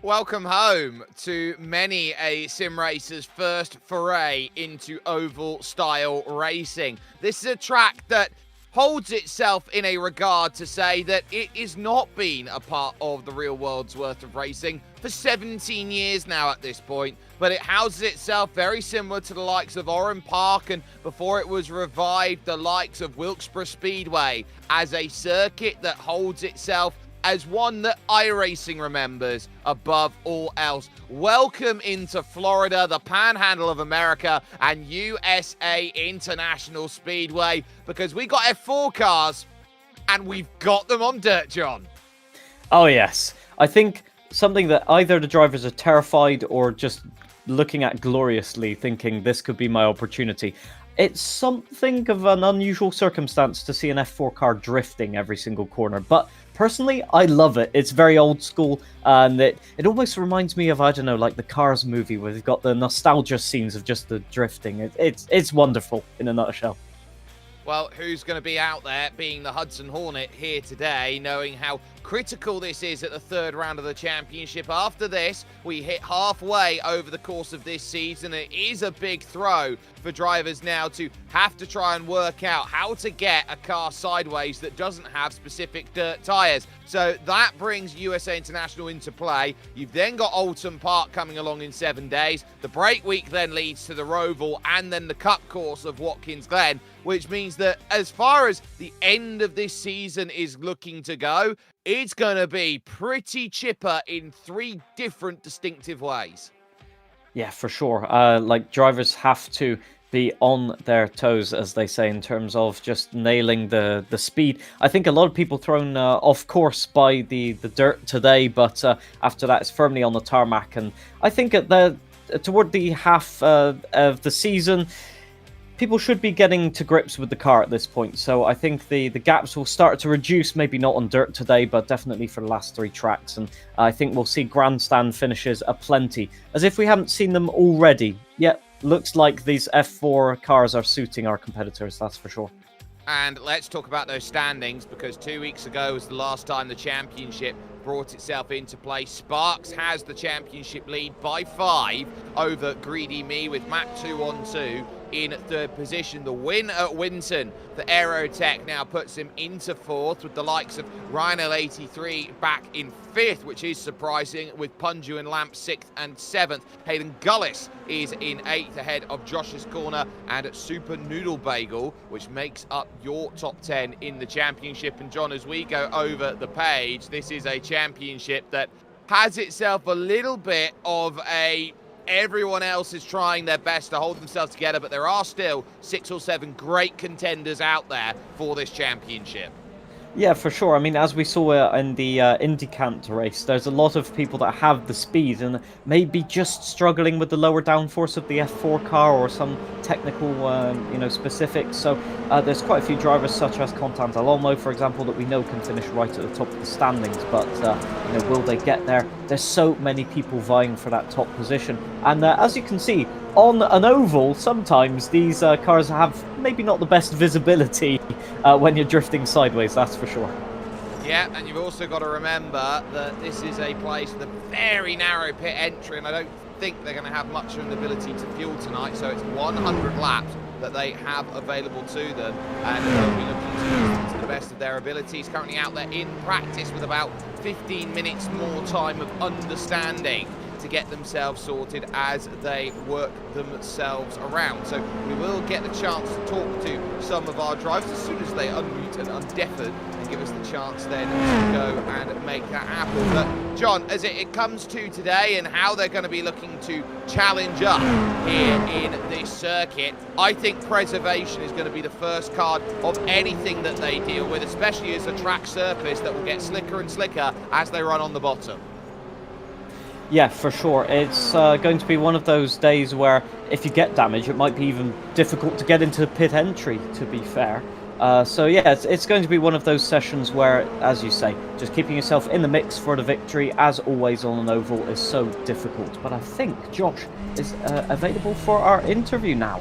welcome home to many a sim racer's first foray into oval-style racing. This is a track that holds itself in a regard to say that it has not been a part of the real world's worth of racing for 17 years now at this point, but it houses itself very similar to the likes of Oran Park and, before it was revived, the likes of Wilkesboro Speedway, as a circuit that holds itself as one that iRacing remembers above all else. Welcome into Florida, the panhandle of America, and USA International Speedway, because we got F4 cars and we've got them on dirt, John. Oh yes, I think something that either the drivers are terrified or just looking at gloriously, thinking this could be my opportunity. It's something of an unusual circumstance to see an F4 car drifting every single corner, but personally, I love it. It's very old school, and it almost reminds me of, I don't know, like the Cars movie, where they've got the nostalgia scenes of just the drifting. It's wonderful, in a nutshell. Well, who's going to be out there being the Hudson Hornet here today, knowing how critical this is at the third round of the championship? After this, we hit halfway over the course of this season. It is a big throw for drivers now to have to try and work out how to get a car sideways that doesn't have specific dirt tyres. So that brings USA International into play. You've then got Oulton Park coming along in 7 days. The break week then leads to the Roval and then the Cup course of Watkins Glen, which means that as far as the end of this season is looking to go, it's going to be pretty chipper in 3 different distinctive ways. Yeah, for sure. Like, drivers have to be on their toes, as they say, in terms of just nailing the speed. I think a lot of people thrown off course by the dirt today, but after that it's firmly on the tarmac. And I think toward the half of the season, people should be getting to grips with the car at this point. So I think the gaps will start to reduce, maybe not on dirt today, but definitely for the last 3 tracks. And I think we'll see grandstand finishes aplenty, as if we haven't seen them already. Yet, looks like these F4 cars are suiting our competitors, that's for sure. And let's talk about those standings, because 2 weeks ago was the last time the championship brought itself into play. Sparks has the championship lead by 5 over Greedy Me, with Matt 2-on-2 in 3rd position. The win at Winton for Aerotech now puts him into 4th, with the likes of Ryan L83 back in 5th, which is surprising, with Punju and Lamp 6th and 7th. Hayden Gullis is in 8th ahead of Josh's Corner and Super Noodle Bagel, which makes up your top 10 in the championship. And John, as we go over the page, this is a championship that has itself a little bit of a everyone else is trying their best to hold themselves together, but there are still 6 or 7 great contenders out there for this championship. Yeah, for sure. I mean, as we saw in the IndyCant race, there's a lot of people that have the speed and maybe just struggling with the lower downforce of the F4 car or some technical, specifics. So there's quite a few drivers, such as Contant Alonso, for example, that we know can finish right at the top of the standings. But will they get there? There's so many people vying for that top position, and as you can see on an oval, sometimes these cars have maybe not the best visibility when you're drifting sideways, that's for sure. Yeah, and you've also got to remember that this is a place with a very narrow pit entry, and I don't think they're going to have much of an ability to fuel tonight, so it's 100 laps that they have available to them, and they'll be looking to use to the best of their abilities. Currently out there in practice with about 15 minutes more time of understanding to get themselves sorted as they work themselves around. So we will get the chance to talk to some of our drivers as soon as they unmute and undeafen, and give us the chance then to go and make that happen. But John, as it comes to today and how they're going to be looking to challenge up here in this circuit, I think preservation is going to be the first card of anything that they deal with, especially as a track surface that will get slicker and slicker as they run on the bottom. Yeah, for sure. It's going to be one of those days where if you get damage, it might be even difficult to get into pit entry, to be fair. So yeah, it's going to be one of those sessions where, as you say, just keeping yourself in the mix for the victory, as always on an oval, is so difficult. But I think Josh is available for our interview now.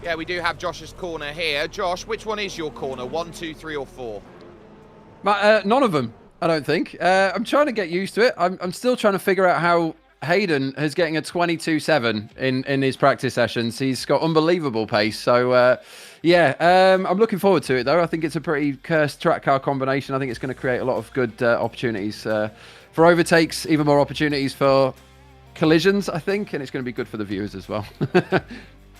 Yeah, we do have Josh's corner here. Josh, which one is your corner? 1, 2, 3 or 4? None of them. I don't think. I'm trying to get used to it. I'm still trying to figure out how Hayden is getting a 22.7 in his practice sessions. He's got unbelievable pace. So, yeah, I'm looking forward to it, though. I think it's a pretty cursed track car combination. I think it's going to create a lot of good opportunities for overtakes, even more opportunities for collisions, I think, and it's going to be good for the viewers as well.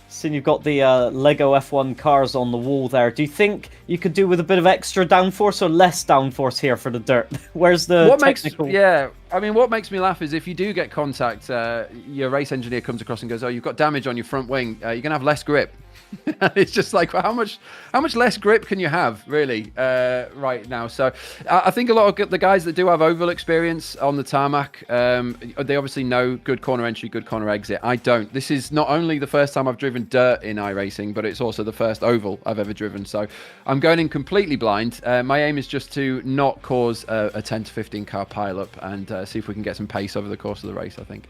Seeing you've got the Lego F1 cars on the wall there, do you think you could do with a bit of extra downforce or less downforce here for the dirt? Where's the technical... Yeah, I mean, what makes me laugh is if you do get contact, your race engineer comes across and goes, "Oh, you've got damage on your front wing. You're going to have less grip." It's just like, well, how much less grip can you have, really, right now? So I think a lot of the guys that do have oval experience on the tarmac, they obviously know good corner entry, good corner exit. I don't. This is not only the first time I've driven dirt in iRacing, but it's also the first oval I've ever driven. So I'm going in completely blind. My aim is just to not cause a 10 to 15 car pile-up and see if we can get some pace over the course of the race, I think.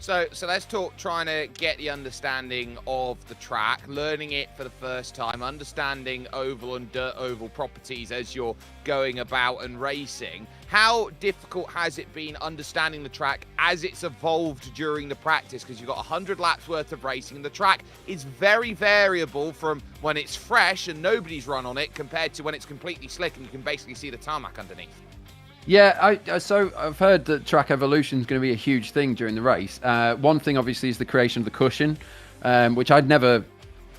So let's talk trying to get the understanding of the track, learning it for the first time, understanding oval and dirt oval properties as you're going about and racing. How difficult has it been understanding the track as it's evolved during the practice? Because you've got 100 laps worth of racing, and the track is very variable from when it's fresh and nobody's run on it compared to when it's completely slick and you can basically see the tarmac underneath. Yeah, so I've heard that track evolution is going to be a huge thing during the race. One thing, obviously, is the creation of the cushion, which I'd never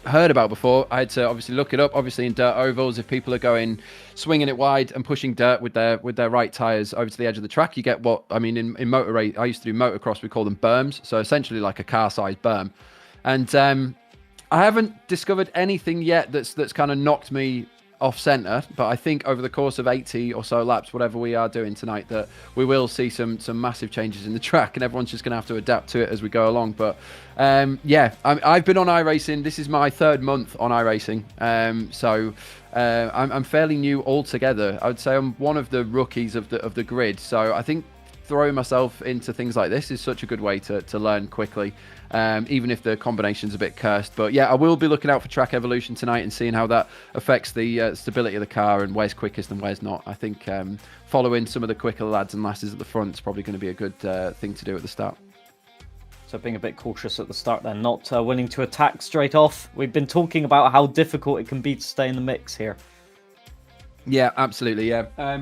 heard about before. I had to obviously look it up. Obviously, in dirt ovals, if people are going swinging it wide and pushing dirt with their right tires over to the edge of the track, you get what I mean in motor race. I used to do motocross. We call them berms, so essentially like a car-sized berm. And I haven't discovered anything yet that's kind of knocked me off center, but I think over the course of 80 or so laps, whatever we are doing tonight, that we will see some massive changes in the track, and everyone's just going to have to adapt to it as we go along. But yeah, I've been on iRacing. This is my 3rd month on iRacing, so I'm fairly new altogether. I would say I'm one of the rookies of the grid. So I think throwing myself into things like this is such a good way to learn quickly, even if the combination's a bit cursed. But yeah, I will be looking out for track evolution tonight and seeing how that affects the stability of the car and where's quickest and where's not. I think following some of the quicker lads and lasses at the front is probably going to be a good thing to do at the start. So being a bit cautious at the start then, not willing to attack straight off. We've been talking about how difficult it can be to stay in the mix here. Yeah, absolutely, yeah.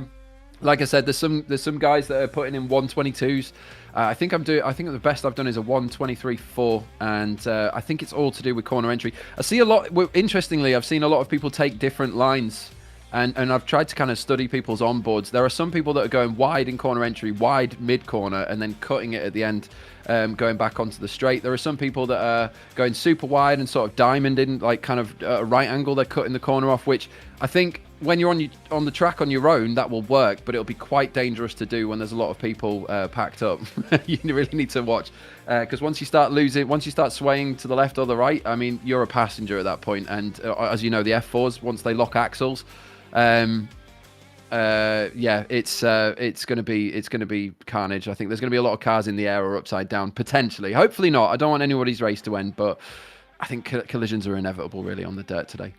Like I said, there's some guys that are putting in 122s. I think the best I've done is a 123.4, and I think it's all to do with corner entry. I see a lot. Interestingly, I've seen a lot of people take different lines, and I've tried to kind of study people's onboards. There are some people that are going wide in corner entry, wide mid corner, and then cutting it at the end, going back onto the straight. There are some people that are going super wide and sort of diamonding, like kind of a right angle. They're cutting the corner off, which I think when you're on the track on your own, that will work, but it'll be quite dangerous to do when there's a lot of people packed up. You really need to watch, because once you start swaying to the left or the right, I mean, you're a passenger at that point. And as you know, the F4s, once they lock axles, yeah, it's going to be carnage. I think there's going to be a lot of cars in the air or upside down, potentially. Hopefully not. I don't want anybody's race to end, but I think collisions are inevitable, really, on the dirt today.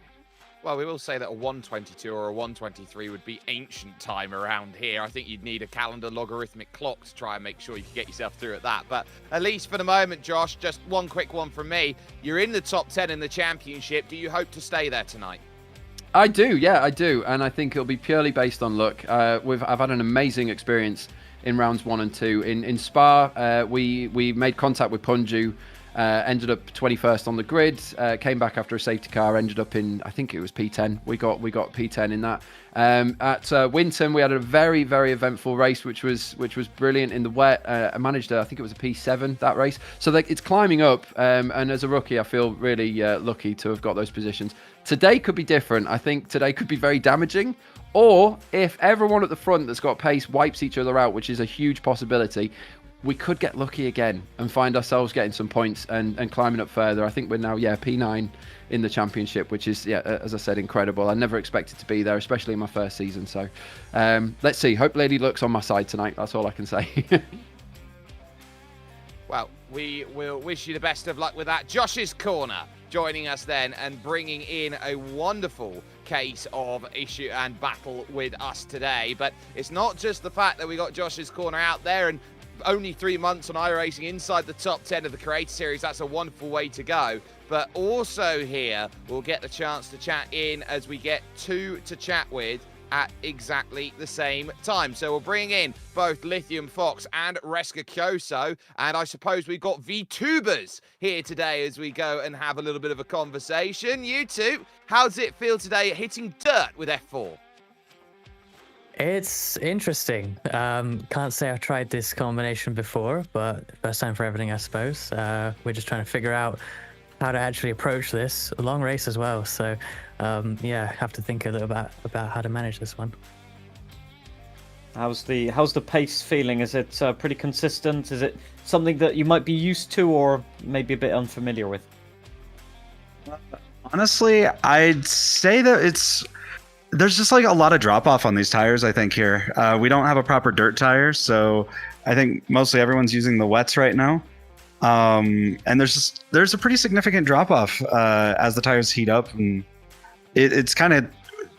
Well, we will say that a 122 or a 123 would be ancient time around here. I think you'd need a calendar logarithmic clock to try and make sure you can get yourself through at that. But at least for the moment, Josh, just one quick one from me. You're in the top 10 in the championship. Do you hope to stay there tonight? I do, yeah, I do. And I think it'll be purely based on luck. I've had an amazing experience in rounds 1 and 2. In Spa, we made contact with Punju. Ended up 21st on the grid, came back after a safety car, ended up in, I think it was P10. We got P10 in that. At Winton, we had a very, very eventful race, which was brilliant in the wet. I managed, I think it was a P7, that race. So it's climbing up, and as a rookie, I feel really lucky to have got those positions. Today could be different. I think today could be very damaging. Or if everyone at the front that's got pace wipes each other out, which is a huge possibility, we could get lucky again and find ourselves getting some points and climbing up further. I think we're now, P9 in the championship, which is, as I said, incredible. I never expected to be there, especially in my first season. So let's see. Hope Lady Luck's on my side tonight. That's all I can say. Well, we will wish you the best of luck with that. Josh's Corner joining us then and bringing in a wonderful case of issue and battle with us today. But it's not just the fact that we got Josh's Corner out there and only 3 months on iRacing inside the top 10 of the Creator Series. That's a wonderful way to go. But also here, we'll get the chance to chat in as we get two to chat with at exactly the same time. So we'll bring in both Lithium Fox and Reska Kyoso. And I suppose we've got VTubers here today as we go and have a little bit of a conversation. You two, how does it feel today hitting dirt with F4? It's interesting. Can't say I've tried this combination before, but first time for everything, I suppose. We're just trying to figure out how to actually approach this. A long race as well, so yeah, have to think a little about how to manage this one. How's the pace feeling? Is it pretty consistent? Is it something that you might be used to or maybe a bit unfamiliar with? Honestly, I'd say that there's just like a lot of drop off on these tires, I think, here. We don't have a proper dirt tire, so I think mostly everyone's using the wets right now. And there's a pretty significant drop off as the tires heat up, and it's kind of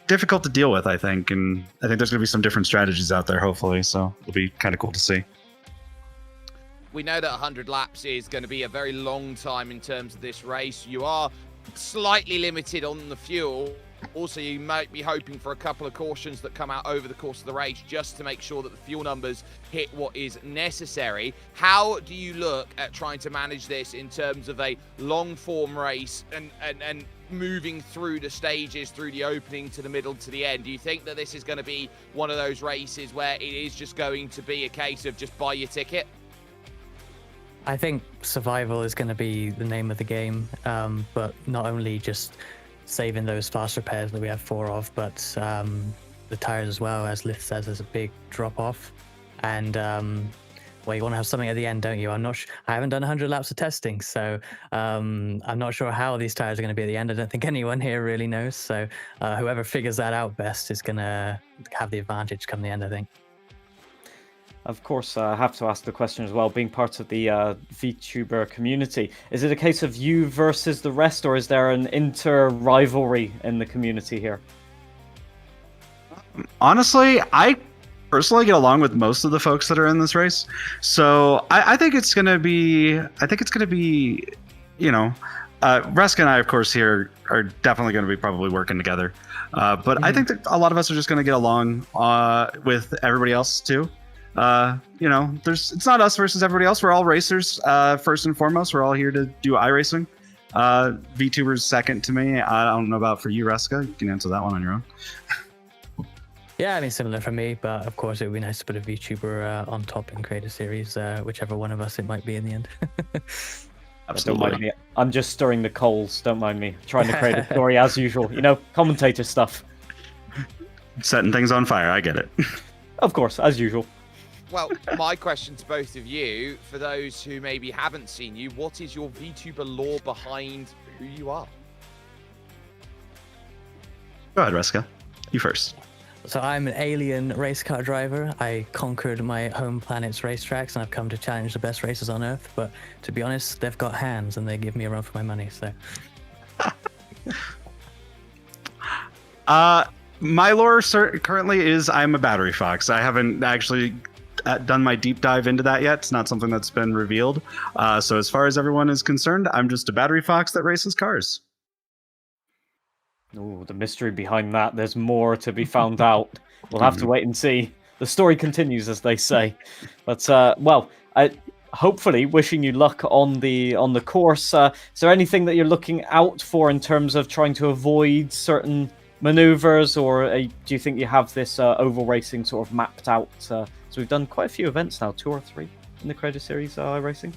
difficult to deal with, I think. And I think there's going to be some different strategies out there, hopefully, so it'll be kind of cool to see. We know that 100 laps is going to be a very long time in terms of this race. You are slightly limited on the fuel. Also, you might be hoping for a couple of cautions that come out over the course of the race just to make sure that the fuel numbers hit what is necessary. How do you look at trying to manage this in terms of a long-form race and moving through the stages, through the opening to the middle to the end? Do you think that this is going to be one of those races where it is just going to be a case of just buy your ticket? I think survival is going to be the name of the game, but not only just saving those fast repairs that we have 4 of, but the tires as well. As Lith says, there's a big drop off, and well, you want to have something at the end, don't you? I haven't done 100 laps of testing, so I'm not sure how these tires are going to be at the end. I don't think anyone here really knows, so whoever figures that out best is going to have the advantage come the end, I think. Of course, I have to ask the question as well, being part of the VTuber community, is it a case of you versus the rest, or is there an inter-rivalry in the community here? Honestly, I personally get along with most of the folks that are in this race, so I think it's gonna be, you know, Reska and I, of course, here are definitely going to be probably working together, but I think that a lot of us are just going to get along with everybody else too. You know, it's not us versus everybody else. We're all racers. First and foremost, we're all here to do iRacing. VTuber's second to me. I don't know about for you, Reska. You can answer that one on your own. Yeah, I mean, similar for me, but of course it would be nice to put a VTuber on top in Creator Series, whichever one of us it might be in the end. Absolutely. Don't mind me. I'm just stirring the coals. Don't mind me. Trying to create a story as usual. You know, commentator stuff. Setting things on fire. I get it. Of course, as usual. Well, my question to both of you, for those who maybe haven't seen you, what is your VTuber lore behind who you are? Go ahead, Reska. You first. So I'm an alien race car driver. I conquered my home planet's racetracks, and I've come to challenge the best racers on Earth. But to be honest, they've got hands, and they give me a run for my money. So. My lore currently is I'm a battery fox. I haven't actually done my deep dive into that yet. It's not something that's been revealed. So as far as everyone is concerned, I'm just a battery fox that races cars. Oh, the mystery behind that. There's more to be found out. We'll have to wait and see. The story continues, as they say. But, well, hopefully wishing you luck on the course. Is there anything that you're looking out for in terms of trying to avoid certain maneuvers, or do you think you have this oval racing sort of mapped out? So we've done quite a few events now, 2 or 3 in the Creator Series iRacing.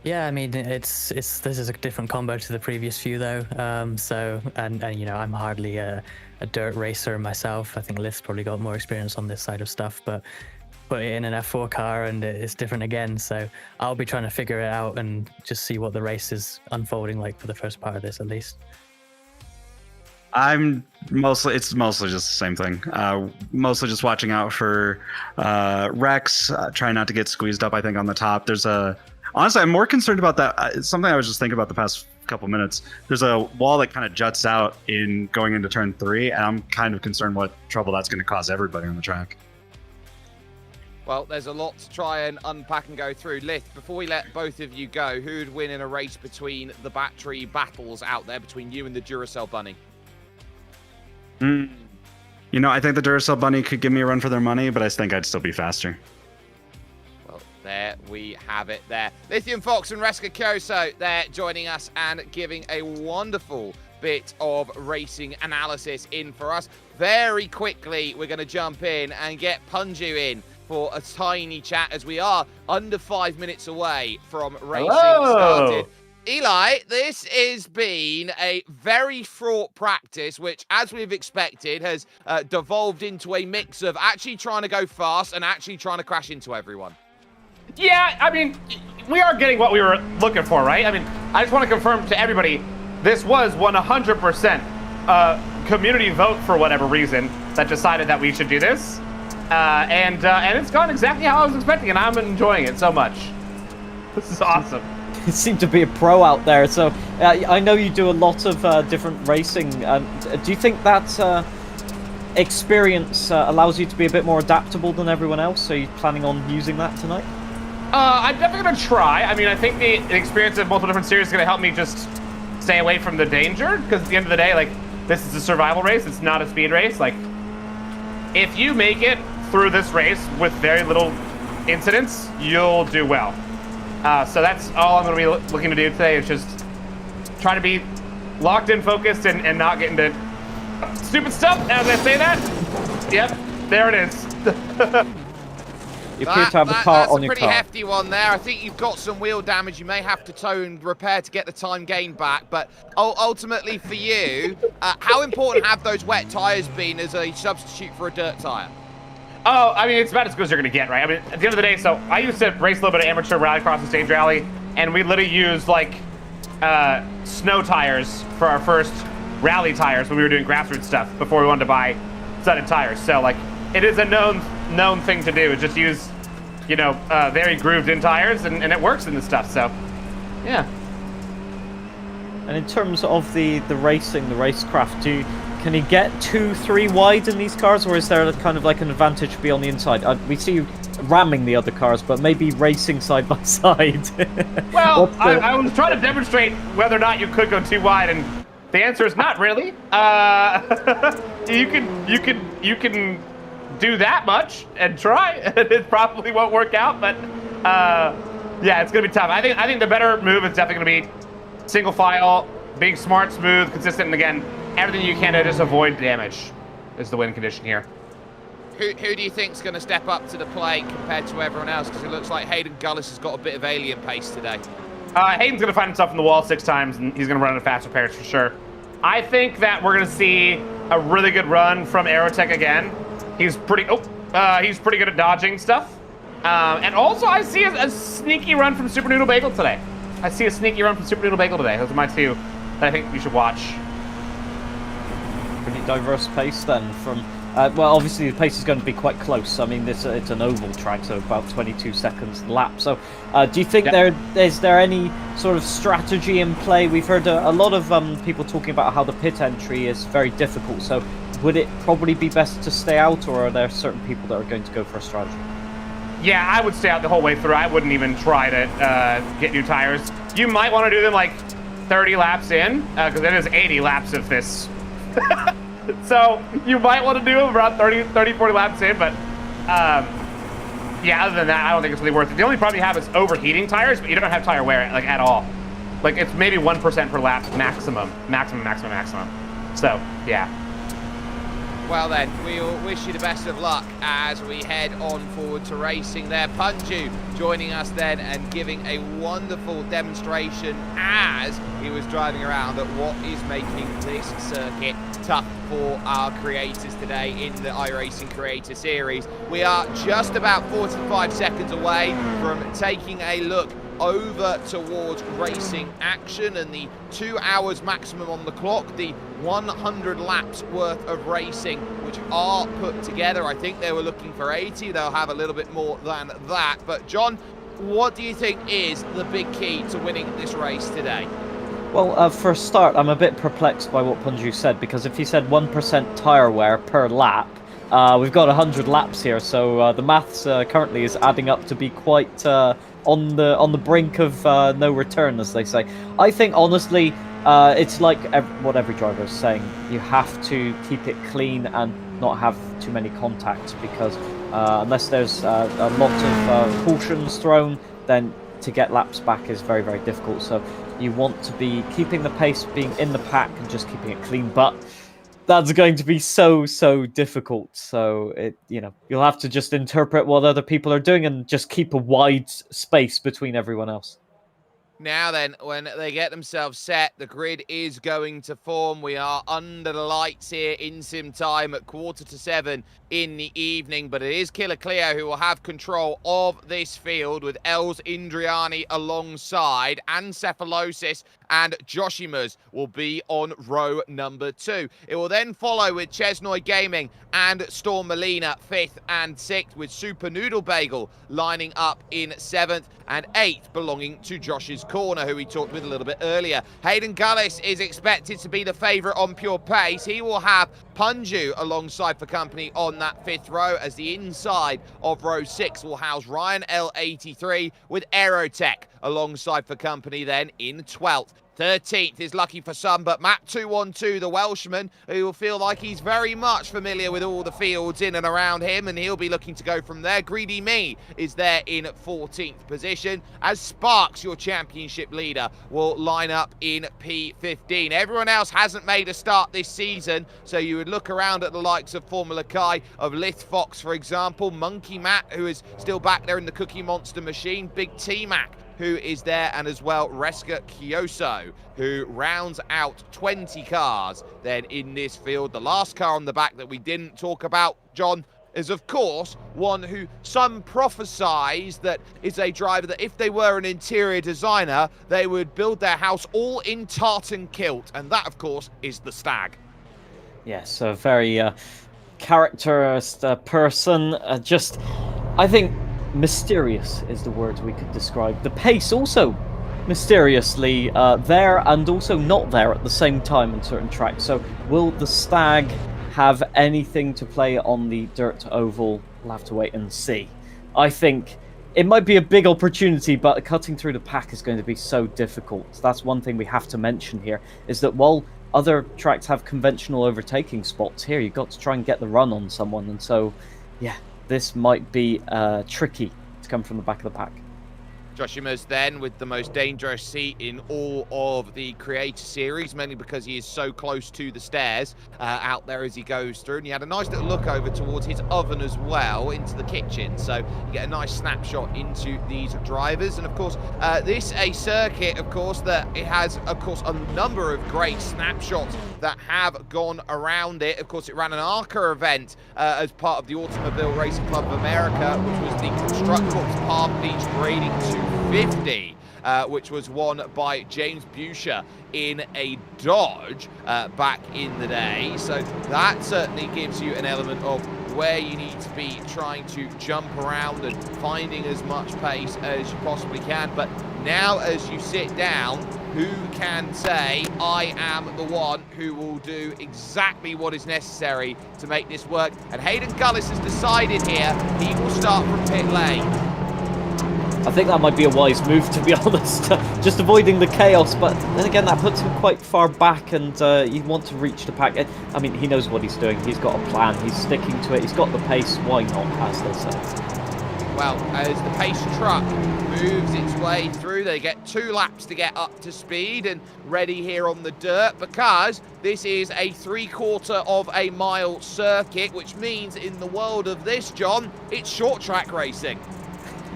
Yeah, I mean, this is a different combo to the previous few though. So you know, I'm hardly a dirt racer myself. I think Lift's probably got more experience on this side of stuff, but put it in an F4 car and it's different again. So I'll be trying to figure it out and just see what the race is unfolding like for the first part of this, at least. It's mostly just the same thing. Mostly just watching out for Rex, trying not to get squeezed up, I think, on the top. Honestly, I'm more concerned about that. It's something I was just thinking about the past couple minutes. There's a wall that kind of juts out in going into turn 3, and I'm kind of concerned what trouble that's going to cause everybody on the track. Well, there's a lot to try and unpack and go through. Lith, before we let both of you go, who'd win in a race between the battery battles out there between you and the Duracell Bunny? You know, I think the Duracell Bunny could give me a run for their money, but I think I'd still be faster. Well, there we have it there. Lithium Fox and Reska Kyoso, they're joining us and giving a wonderful bit of racing analysis in for us. Very quickly, we're going to jump in and get Punju in for a tiny chat, as we are under 5 minutes away from racing started. Eli, this has been a very fraught practice, which, as we've expected, has devolved into a mix of actually trying to go fast and actually trying to crash into everyone. Yeah, I mean, we are getting what we were looking for, right? I mean, I just want to confirm to everybody, this was 100% community vote for whatever reason that decided that we should do this. And it's gone exactly how I was expecting, and I'm enjoying it so much. This is awesome. You seem to be a pro out there, so I know you do a lot of different racing. Do you think that experience allows you to be a bit more adaptable than everyone else? Are you planning on using that tonight? I'm definitely going to try. I mean, I think the experience of multiple different series is going to help me just stay away from the danger, because at the end of the day, like, this is a survival race. It's not a speed race. Like, if you make it through this race with very little incidents, you'll do well. So that's all I'm going to be looking to do today, is just try to be locked in, focused, and not get into stupid stuff as I say that. Yep, there it is. You appear to have a car on your car. That's a pretty hefty one there. I think you've got some wheel damage. You may have to tow and repair to get the time gain back. But ultimately for you, how important have those wet tyres been as a substitute for a dirt tyre? Oh, I mean, it's about as good as you're going to get, right? I mean, at the end of the day, so I used to race a little bit of amateur rallycross and stage rally, and we literally used, like, snow tires for our first rally tires when we were doing grassroots stuff before we wanted to buy studded tires. So, like, it is a known thing to do, is just use, you know, very grooved in tires, and it works in this stuff, so, yeah. And in terms of the racing, the racecraft, can you get 2-3 wide in these cars, or is there kind of like an advantage to be on the inside? We see you ramming the other cars, but maybe racing side by side. Well, I was trying to demonstrate whether or not you could go too wide, and the answer is not really. You can do that much and try. It probably won't work out, but yeah, it's gonna be tough. I think the better move is definitely gonna be single file, being smart, smooth, consistent, and again, everything you can to just avoid damage is the win condition here. Who do you think's going to step up to the plate compared to everyone else? Because it looks like Hayden Gullis has got a bit of alien pace today. Hayden's going to find himself in the wall 6 times, and he's going to run at a faster pace for sure. I think that we're going to see a really good run from Aerotech again. He's pretty good at dodging stuff. And also, I see a sneaky run from Super Noodle Bagel today. Those are my two that I think you should watch. Pretty diverse pace then from... well, obviously the pace is going to be quite close. I mean, it's an oval track, so about 22 seconds a lap. So, do you think is there any sort of strategy in play? We've heard a lot of people talking about how the pit entry is very difficult. So, would it probably be best to stay out, or are there certain people that are going to go for a strategy? Yeah, I would stay out the whole way through. I wouldn't even try to get new tires. You might want to do them like 30 laps in, because it is 80 laps of this. So you might want to do them around 30, 40 laps in, but yeah, other than that, I don't think it's really worth it. The only problem you have is overheating tires, but you don't have tire wear like at all. Like it's maybe 1% per lap maximum. So yeah. Well then, we'll wish you the best of luck as we head on forward to racing there. Punju joining us then and giving a wonderful demonstration as he was driving around at what is making this circuit tough for our creators today in the iRacing Creator Series. We are just about 45 seconds away from taking a look over towards racing action, and the 2 hours maximum on the clock, the 100 laps worth of racing which are put together. I think they were looking for 80. They'll have a little bit more than that. But John, what do you think is the big key to winning this race today? Well, for a start, I'm a bit perplexed by what Punju said, because if he said 1% tyre wear per lap, we've got 100 laps here, so the maths currently is adding up to be quite on the brink of no return, as they say. I think, honestly, it's like what every driver is saying. You have to keep it clean and not have too many contacts, because unless there's a lot of cautions thrown, then to get laps back is very, very difficult. So you want to be keeping the pace, being in the pack, and just keeping it clean. But that's going to be so difficult. So you'll have to just interpret what other people are doing and just keep a wide space between everyone else. Now then, when they get themselves set, the grid is going to form. We are under the lights here in sim time at 6:45 in the evening, but it is Killer Cleo who will have control of this field, with Els Indriani alongside. Ancephalosis and Joshimas will be on row number 2. It will then follow with Chesnoy Gaming and Storm Molina 5th and 6th, with Super Noodle Bagel lining up in 7th, and 8th belonging to Josh's Corner, who we talked with a little bit earlier. Hayden Gullis is expected to be the favourite on pure pace. He will have Punju alongside for company on that 5th row, as the inside of row 6 will house Ryan L83 with Aerotech alongside for company then in 12th. 13th is lucky for some, but Matt212, the Welshman, who will feel like he's very much familiar with all the fields in and around him, and he'll be looking to go from there. Greedy Me is there in 14th position, as Sparks, your championship leader, will line up in P15. Everyone else hasn't made a start this season, so you would look around at the likes of Formula Kai, of Lith Fox, for example, Monkey Matt, who is still back there in the Cookie Monster machine, Big T-Mac, who is there, and as well Reska Kyoso, who rounds out 20 cars then in this field. The last car on the back that we didn't talk about, John, is of course one who some prophesize that is a driver that if they were an interior designer, they would build their house all in tartan kilt, and that of course is the Stag. Yes, a very characterist person. I think mysterious is the word we could describe. The pace also mysteriously there and also not there at the same time in certain tracks. So will the Stag have anything to play on the dirt oval? We'll have to wait and see. I think it might be a big opportunity, but cutting through the pack is going to be so difficult. That's one thing we have to mention here, is that while other tracks have conventional overtaking spots, here you've got to try and get the run on someone, and so yeah, this might be tricky to come from the back of the pack. Joshima's then with the most dangerous seat in all of the Creator Series, mainly because he is so close to the stairs out there as he goes through. And he had a nice little look over towards his oven as well, into the kitchen. So you get a nice snapshot into these drivers. And of course, this a circuit, of course, that it has, of course, a number of great snapshots that have gone around it. Of course, it ran an ARCA event as part of the Automobile Racing Club of America, which was the Constructors Palm Beach Grading 250, which was won by James Buscher in a Dodge back in the day. So that certainly gives you an element of where you need to be trying to jump around and finding as much pace as you possibly can. But now as you sit down, who can say, I am the one who will do exactly what is necessary to make this work? And Hayden Gullis has decided here he will start from pit lane. I think that might be a wise move, to be honest. Just avoiding the chaos, but then again, that puts him quite far back, and you want to reach the pack. I mean, he knows what he's doing. He's got a plan. He's sticking to it. He's got the pace. Why not, as they say? Well, as the pace truck moves its way through, they get 2 laps to get up to speed and ready here on the dirt, because this is a 3/4 of a mile circuit, which means in the world of this, John, it's short track racing.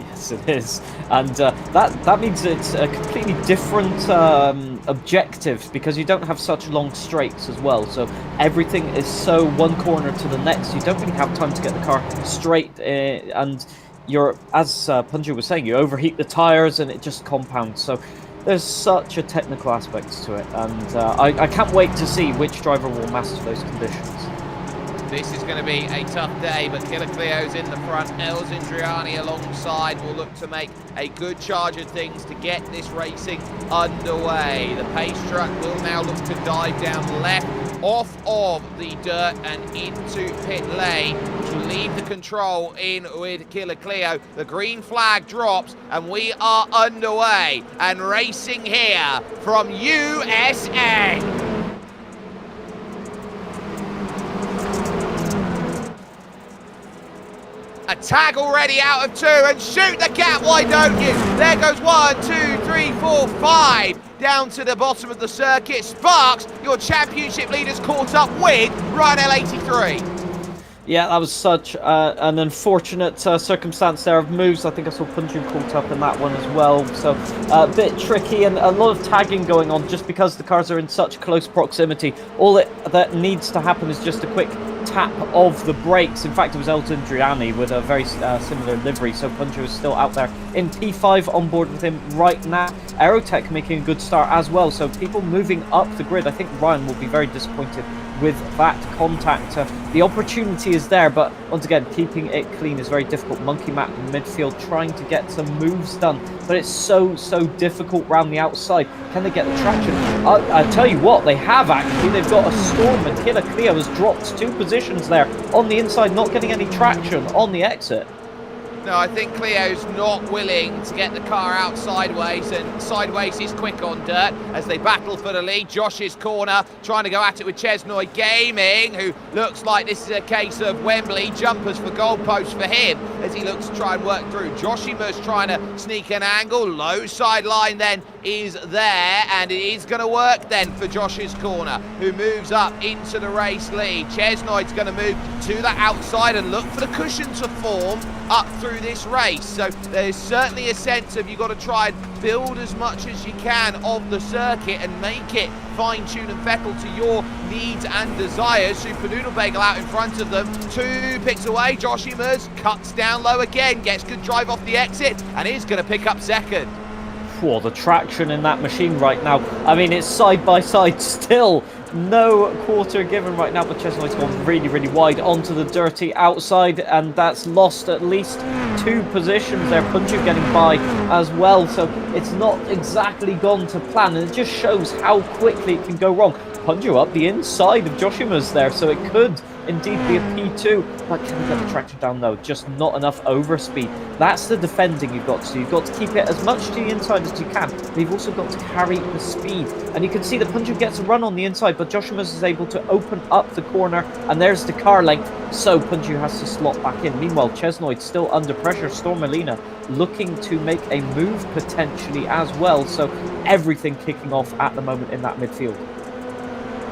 Yes, it is, and that means it's a completely different objective, because you don't have such long straights as well. So everything is so one corner to the next. You don't really have time to get the car straight, and you're, as Punju was saying, you overheat the tires and it just compounds. So there's such a technical aspect to it, and I can't wait to see which driver will master those conditions. This is going to be a tough day, but Killer Cleo's in the front. Els Indriani alongside will look to make a good charge of things to get this racing underway. The pace truck will now look to dive down left off of the dirt and into pit lane, which will leave the control in with Killer Cleo. The green flag drops and we are underway and racing here from USA. A tag already out of 2 and shoot the gap, why don't you? There goes 1, 2, 3, 4, 5 down to the bottom of the circuit. Sparks, your championship leaders caught up with Ryan L83. Yeah, that was such an unfortunate circumstance there of moves. I think I saw Punju caught up in that one as well. So a bit tricky and a lot of tagging going on just because the cars are in such close proximity. All that needs to happen is just a quick tap of the brakes. In fact, it was Elton Driani with a very similar livery, so Punju is still out there in P5 on board with him right now. Aerotech making a good start as well, so people moving up the grid. I think Ryan will be very disappointed with that contact. The opportunity is there, but once again, keeping it clean is very difficult. Monkey Matt in midfield trying to get some moves done, but it's so difficult round the outside. Can they get the traction? I tell you what, they have actually. They've got a Storm, and Killer Cleo has dropped 2 positions there on the inside, not getting any traction on the exit. No, I think Cleo's not willing to get the car out sideways, and sideways is quick on dirt as they battle for the lead. Josh's corner, trying to go at it with Chesnoy Gaming, who looks like this is a case of Wembley jumpers for goalposts for him as he looks to try and work through. Joshima's trying to sneak an angle. Low sideline then is there, and it is going to work then for Josh's corner, who moves up into the race lead. Chesnoy's going to move to the outside and look for the cushion to form up through this race. So there's certainly a sense of you've got to try and build as much as you can of the circuit and make it fine-tune and fettle to your needs and desires. Super Noodle Bagel out in front of them, 2 picks away. Joshima's cuts down low again, gets good drive off the exit and is going to pick up second. Whoa, the traction in that machine right now. I mean, it's side by side still. No quarter given right now, but Chesnoy's gone really wide onto the dirty outside, and that's lost at least 2 positions there. Punju getting by as well, so it's not exactly gone to plan, and it just shows how quickly it can go wrong. Punju up the inside of Joshima's there, so it could indeed be a P2, but can we get the traction down though? Just not enough overspeed. That's the defending you've got to do. You've got to keep it as much to the inside as you can, but you've also got to carry the speed. And you can see that Punju gets a run on the inside, but Joshima's is able to open up the corner, and there's the car length, so Punju has to slot back in. Meanwhile, Chesnoy still under pressure. Storm Molina looking to make a move potentially as well, so everything kicking off at the moment in that midfield.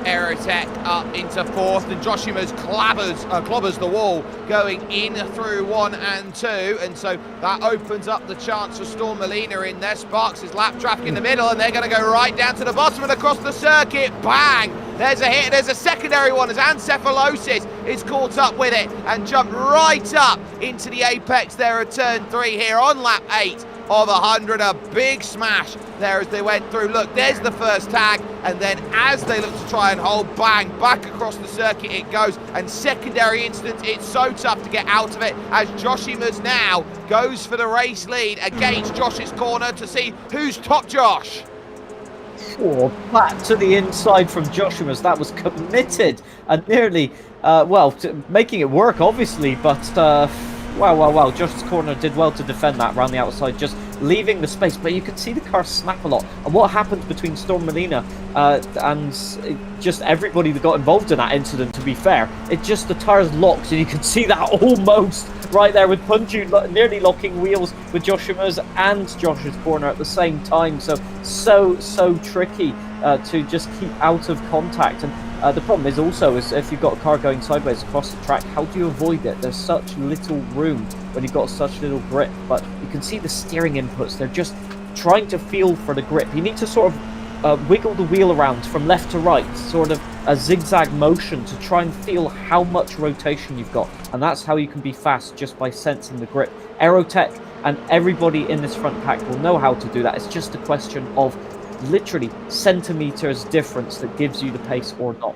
Aerotech up into 4th, and Joshima's clobbers the wall going in through 1 and 2, and so that opens up the chance for Storm Molina in there. Sparks is lap traffic in the middle, and they're going to go right down to the bottom and across the circuit. Bang! There's a hit, there's a secondary one as Ancephalosis is caught up with it and jumped right up into the apex there at turn 3 here on lap 8 of 100. A big smash there as they went through. Look, there's the first tag, and then as they look to try and hold, bang, back across the circuit it goes, and secondary instance, it's so tough to get out of it as Joshima's now goes for the race lead against Josh's corner to see who's top. Josh. Oh, back to the inside from Joshima's. That was committed and nearly, making it work obviously, but wow. Josh's corner did well to defend that around the outside, just leaving the space, but you could see the car snap a lot. And what happened between Storm Molina and just everybody that got involved in that incident, to be fair, it just, the tires locked, and you could see that almost right there with Punju nearly locking wheels with Joshima's and Josh's corner at the same time. So tricky to just keep out of contact. And the problem is also if you've got a car going sideways across the track, how do you avoid it? There's such little room when you've got such little grip, but you can see the steering inputs. They're just trying to feel for the grip. You need to sort of wiggle the wheel around from left to right, sort of a zigzag motion to try and feel how much rotation you've got. And that's how you can be fast, just by sensing the grip. Aerotech and everybody in this front pack will know how to do that. It's just a question of literally centimeters difference that gives you the pace or not.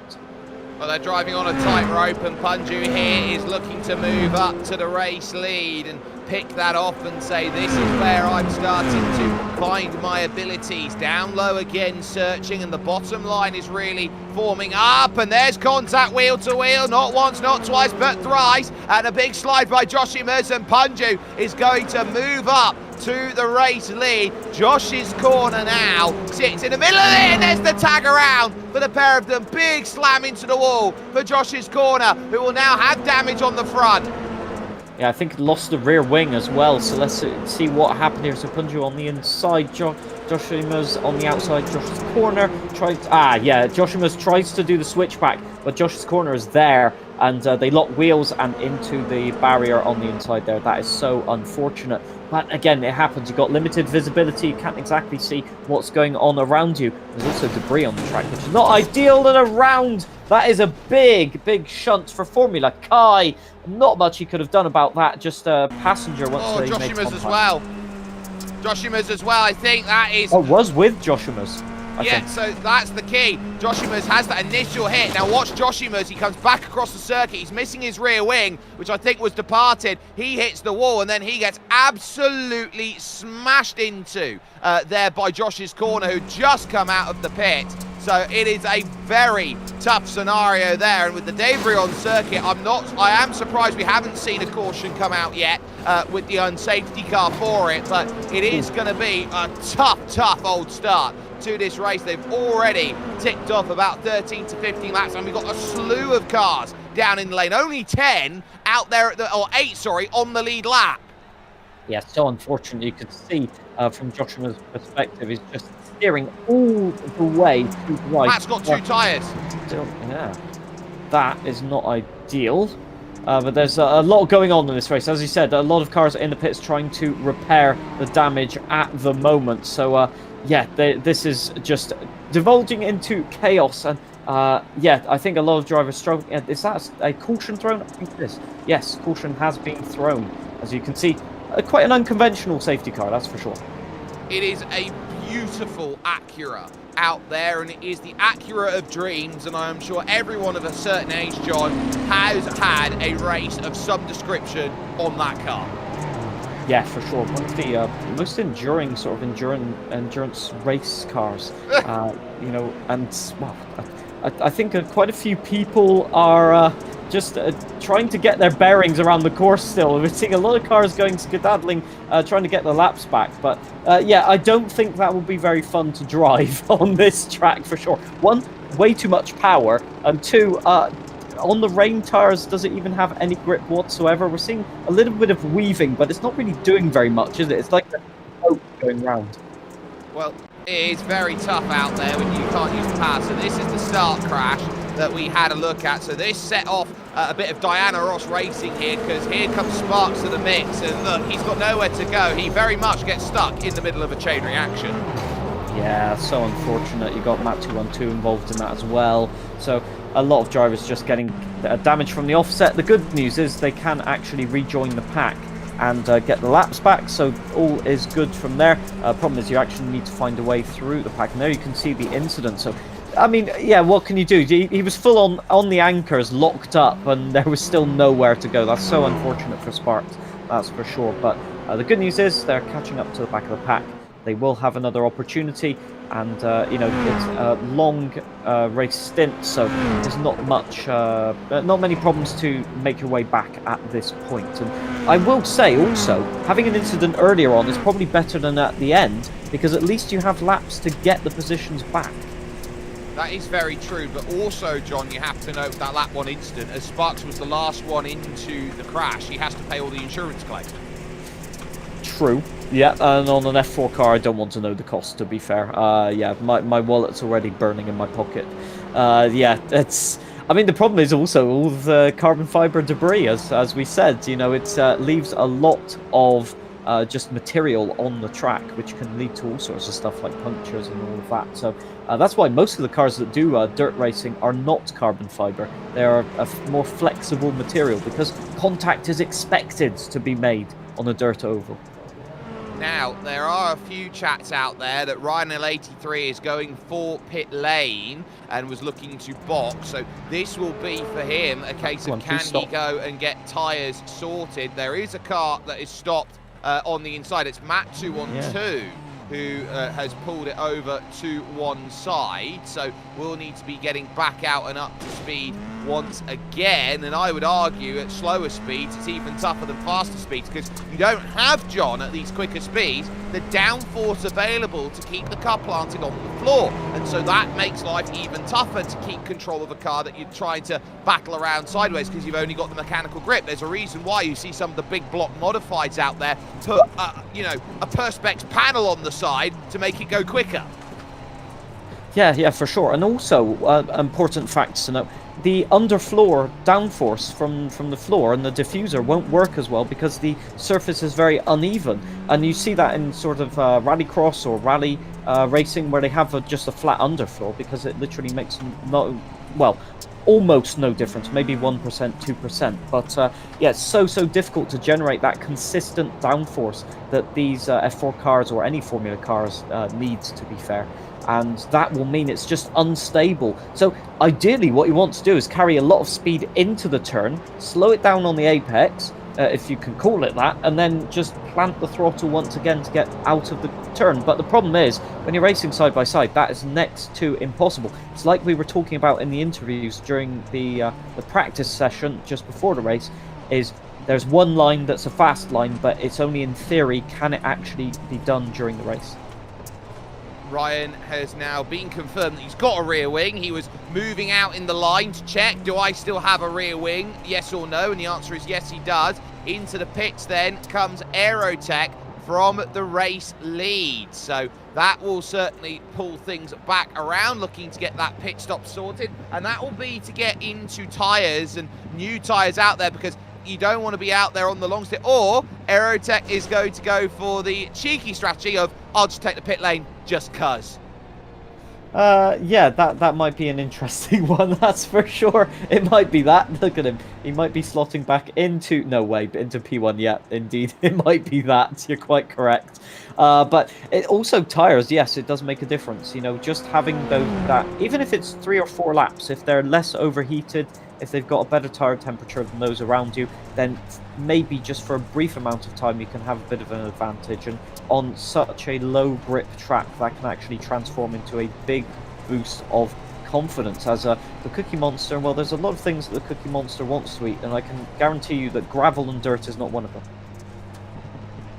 Well, they're driving on a tightrope, and Punju here is looking to move up to the race lead and pick that off and say, this is where I'm starting to find my abilities. Down low again, searching, and the bottom line is really forming up, and there's contact wheel to wheel, not once, not twice, but thrice, and a big slide by Joshimus, and Punju is going to move up to the race lead. Josh's corner now sits in the middle of it, and there's the tag around for the pair of them. Big slam into the wall for Josh's corner, who will now have damage on the front. Yeah, I think lost the rear wing as well, so let's see what happened here. So Punju on the inside, Joshimus on the outside, Josh's corner Joshimus tries to do the switchback, but Josh's corner is there, and they lock wheels and into the barrier on the inside there. That is so unfortunate. But again, it happens. You've got limited visibility. You can't exactly see what's going on around you. There's also debris on the track, which is not ideal. And around, that is a big, big shunt for Formula Kai. Not much he could have done about that. Just a passenger once they made contact. As well. Joshimus as well. I think that is... Oh, was with Joshimus. I think. So that's the key. Joshimus has that initial hit. Now watch Joshimus. He comes back across the circuit. He's missing his rear wing, which I think was departed. He hits the wall, and then he gets absolutely smashed into there by Josh's corner, who just come out of the pit. So it is a very tough scenario there, and with the debris on circuit, I am surprised we haven't seen a caution come out yet with the unsafety car for it, but it is going to be a tough old start to this race. They've already ticked off about 13 to 15 laps, and we've got a slew of cars down in the lane. Only 10 out there at the, or 8, sorry, on the lead lap. Yeah, so unfortunate. You could see from Joshua's perspective, he's just steering all the way to the right. Matt's got 2 tyres. Yeah, that is not ideal. But there's a lot going on in this race. As you said, a lot of cars in the pits trying to repair the damage at the moment. So, yeah, this is just divulging into chaos. And, yeah, I think a lot of drivers struggle. Is that a caution thrown? I think it is. Yes, caution has been thrown. As you can see, quite an unconventional safety car, that's for sure. It is a beautiful Acura out there, and it is the Acura of dreams, and I'm sure everyone of a certain age, John, has had a race of some description on that car. Yeah, for sure. One of the most enduring sort of endurance race cars, you know, and well, I think quite a few people are just trying to get their bearings around the course still. We're seeing a lot of cars going skedaddling, trying to get the laps back. But yeah, I don't think that will be very fun to drive on this track for sure. 1, way too much power, and 2, on the rain tires, does it even have any grip whatsoever? We're seeing a little bit of weaving, but it's not really doing very much, is it? It's like a boat going round. Well, it is very tough out there when you can't use the power. So this is the start crash that we had a look at. So this set off a bit of Diana Ross racing here, because here comes Sparks to the mix, and look, he's got nowhere to go. He very much gets stuck in the middle of a chain reaction. Yeah, so unfortunate. You got Matt 212 involved in that as well. So a lot of drivers just getting damage from the offset. The good news is they can actually rejoin the pack and get the laps back, so all is good from there. Problem is you actually need to find a way through the pack, and there you can see the incident. So I mean, yeah, what can you do? He was full on the anchors, locked up, and there was still nowhere to go. That's so unfortunate for Sparks, that's for sure. But the good news is they're catching up to the back of the pack. They will have another opportunity, and you know, it's a long race stint, so there's not many problems to make your way back at this point. And I will say also, having an incident earlier on is probably better than at the end, because at least you have laps to get the positions back. That is very true, but also, John, you have to note that lap 1 incident, as Sparks was the last one into the crash, he has to pay all the insurance claims. True. Yeah, and on an F4 car, I don't want to know the cost, to be fair. Yeah, my wallet's already burning in my pocket. Yeah, it's... I mean, the problem is also all the carbon fiber debris, as we said. You know, it leaves a lot of just material on the track, which can lead to all sorts of stuff like punctures and all of that. So that's why most of the cars that do dirt racing are not carbon fiber. They are a more flexible material because contact is expected to be made on a dirt oval. Now, there are a few chats out there that Ryan83 is going for pit lane and was looking to box. So this will be for him a case of can he go and get tyres sorted. There is a car that is stopped on the inside. It's Matsu on 2 who has pulled it over to one side. So we'll need to be getting back out and up to speed once again, and I would argue at slower speeds it's even tougher than faster speeds because you don't have, John, at these quicker speeds the downforce available to keep the car planted on the floor, and so that makes life even tougher to keep control of a car that you're trying to battle around sideways because you've only got the mechanical grip. There's a reason why you see some of the big block modifieds out there put a Perspex panel on the side to make it go quicker. Yeah, for sure. And also, important facts to note, the underfloor downforce from the floor and the diffuser won't work as well because the surface is very uneven. And you see that in sort of rallycross or rally racing where they have just a flat underfloor because it literally makes almost no difference, maybe 1%, 2%. But it's so difficult to generate that consistent downforce that these F4 cars or any Formula cars needs, to be fair. And that will mean it's just unstable. So ideally what you want to do is carry a lot of speed into the turn, slow it down on the apex, if you can call it that, and then just plant the throttle once again to get out of the turn. But the problem is, when you're racing side by side, that is next to impossible. It's like we were talking about in the interviews during the practice session just before the race, is there's one line that's a fast line, but it's only in theory. Can it actually be done during the race? Ryan has now been confirmed that he's got a rear wing. He was moving out in the line to check, do I still have a rear wing? Yes or no? And the answer is yes, he does. Into the pits then comes Aerotech from the race lead. So that will certainly pull things back around, looking to get that pit stop sorted. And that will be to get into tyres and new tyres out there because you don't want to be out there on the long stick. Or Aerotech is going to go for the cheeky strategy of, I'll just take the pit lane just cuz. That might be an interesting one, that's for sure. It might be that. Look at him. He might be slotting back into into P1. Yeah, indeed. It might be that. You're quite correct. But it also tires, yes, it does make a difference. You know, just having that, even if it's 3 or 4 laps, if they're less overheated, if they've got a better tire temperature than those around you, then maybe just for a brief amount of time you can have a bit of an advantage. And on such a low grip track, that can actually transform into a big boost of confidence. As the Cookie Monster, well, there's a lot of things that the Cookie Monster wants to eat, and I can guarantee you that gravel and dirt is not one of them.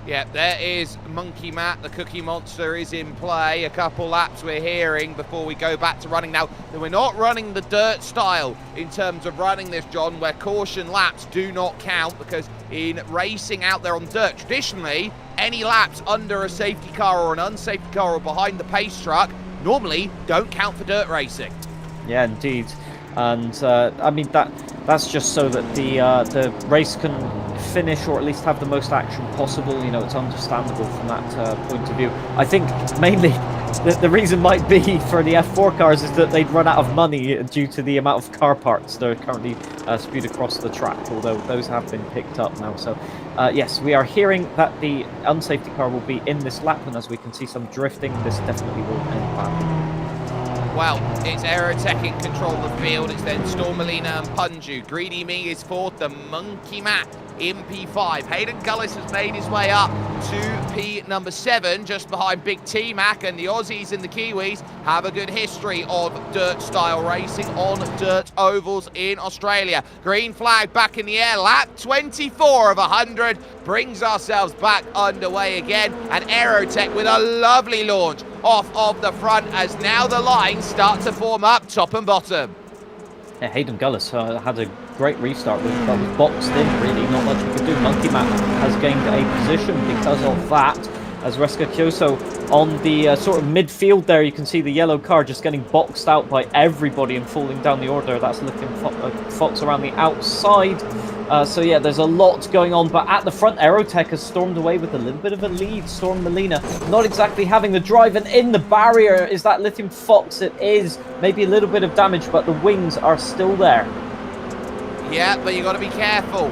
Yeah, there is Monkey Matt. The Cookie Monster is in play. A couple laps we're hearing before we go back to running. Now, we're not running the dirt style in terms of running this, John, where caution laps do not count, because in racing out there on dirt, traditionally, any laps under a safety car or an unsafety car or behind the pace truck normally don't count for dirt racing. Yeah, indeed. And I mean, that's just so that the race can finish, or at least have the most action possible. You know, it's understandable from that point of view. I think mainly the reason might be for the F4 cars is that they'd run out of money due to the amount of car parts that are currently spewed across the track, although those have been picked up now. So yes, we are hearing that the unsafety car will be in this lap, and as we can see some drifting, this definitely will end badly. Well, it's Aerotech in control of the field. It's then Stormalina and Punju. Greedy Me is fourth. The Monkey Matt in P5. Hayden Gullis has made his way up to P number 7, just behind Big T-Mac, and the Aussies and the Kiwis have a good history of dirt-style racing on dirt ovals in Australia. Green flag back in the air. Lap 24 of 100 brings ourselves back underway again, and Aerotech with a lovely launch off of the front as now the lines start to form up top and bottom. Yeah, Hayden Gullis had a great restart, but was boxed in, really, not much he could do. Monkey Matt has gained a position because of that, as Reska Kyoso on the sort of midfield there, you can see the yellow car just getting boxed out by everybody and falling down the order. That's looking Fox around the outside. So yeah, there's a lot going on, but at the front, Aerotech has stormed away with a little bit of a lead. Storm Molina not exactly having the drive, and in the barrier is that Lithium Fox. It is maybe a little bit of damage, but the wings are still there. Yeah, but you got to be careful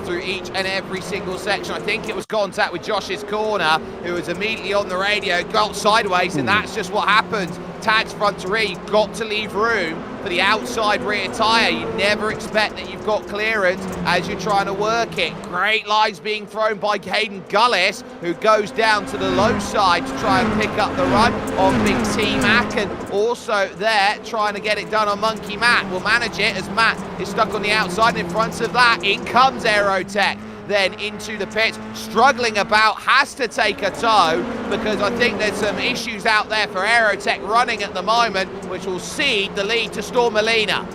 through each and every single section. I think it was contact with Josh's corner, who was immediately on the radio, got sideways, and that's just what happens. Tag's front to rear, you've got to leave room for the outside rear tyre. You never expect that you've got clearance as you're trying to work it. Great lines being thrown by Hayden Gullis, who goes down to the low side to try and pick up the run on Big T-Mac, and also there trying to get it done on Monkey Matt. Will manage it as Matt is stuck on the outside, and in front of that, in comes Aerotech. Then into the pits, struggling about, has to take a tow because I think there's some issues out there for Aerotech running at the moment, which will cede the lead to Storm Molina.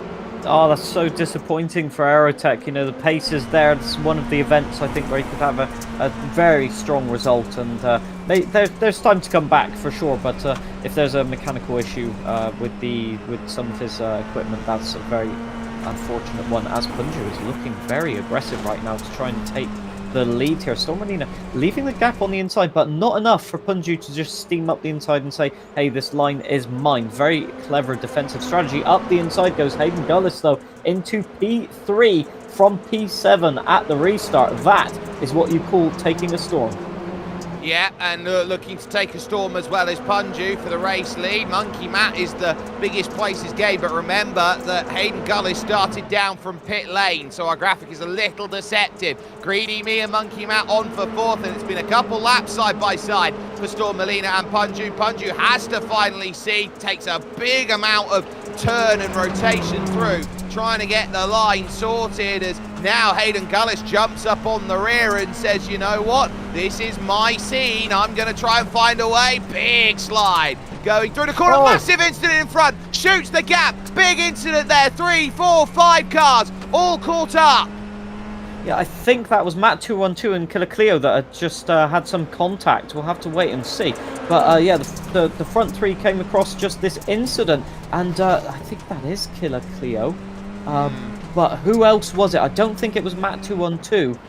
Oh, that's so disappointing for Aerotech. You know, the pace is there. It's one of the events, I think, where he could have a very strong result, and there's time to come back for sure. But if there's a mechanical issue with some of his equipment, that's a very unfortunate one, as Punju is looking very aggressive right now to try and take the lead here. Storm Molina leaving the gap on the inside, but not enough for Punju to just steam up the inside and say, hey, this line is mine. Very clever defensive strategy. Up the inside goes Hayden Gullis, though, into P3 from P7 at the restart. That is what you call taking a storm. Yeah, and looking to take a storm as well as Punju for the race lead. Monkey Matt is the biggest places game, but remember that Hayden Gullis started down from pit lane, so our graphic is a little deceptive. Greedy Me and Monkey Matt on for fourth, and it's been a couple laps side by side for Storm Molina and Punju. Punju has to finally see, takes a big amount of turn and rotation through, trying to get the line sorted, as now Hayden Gullis jumps up on the rear and says, you know what, this is my scene, I'm going to try and find a way. Big slide going through the corner, massive incident in front, shoots the gap, big incident there, 3, 4, 5 cars all caught up. Yeah, I think that was Matt 212 and Killer Cleo that had just had some contact. We'll have to wait and see. But yeah, the front three came across just this incident, and I think that is Killer Cleo. But who else was it? I don't think it was Matt 212.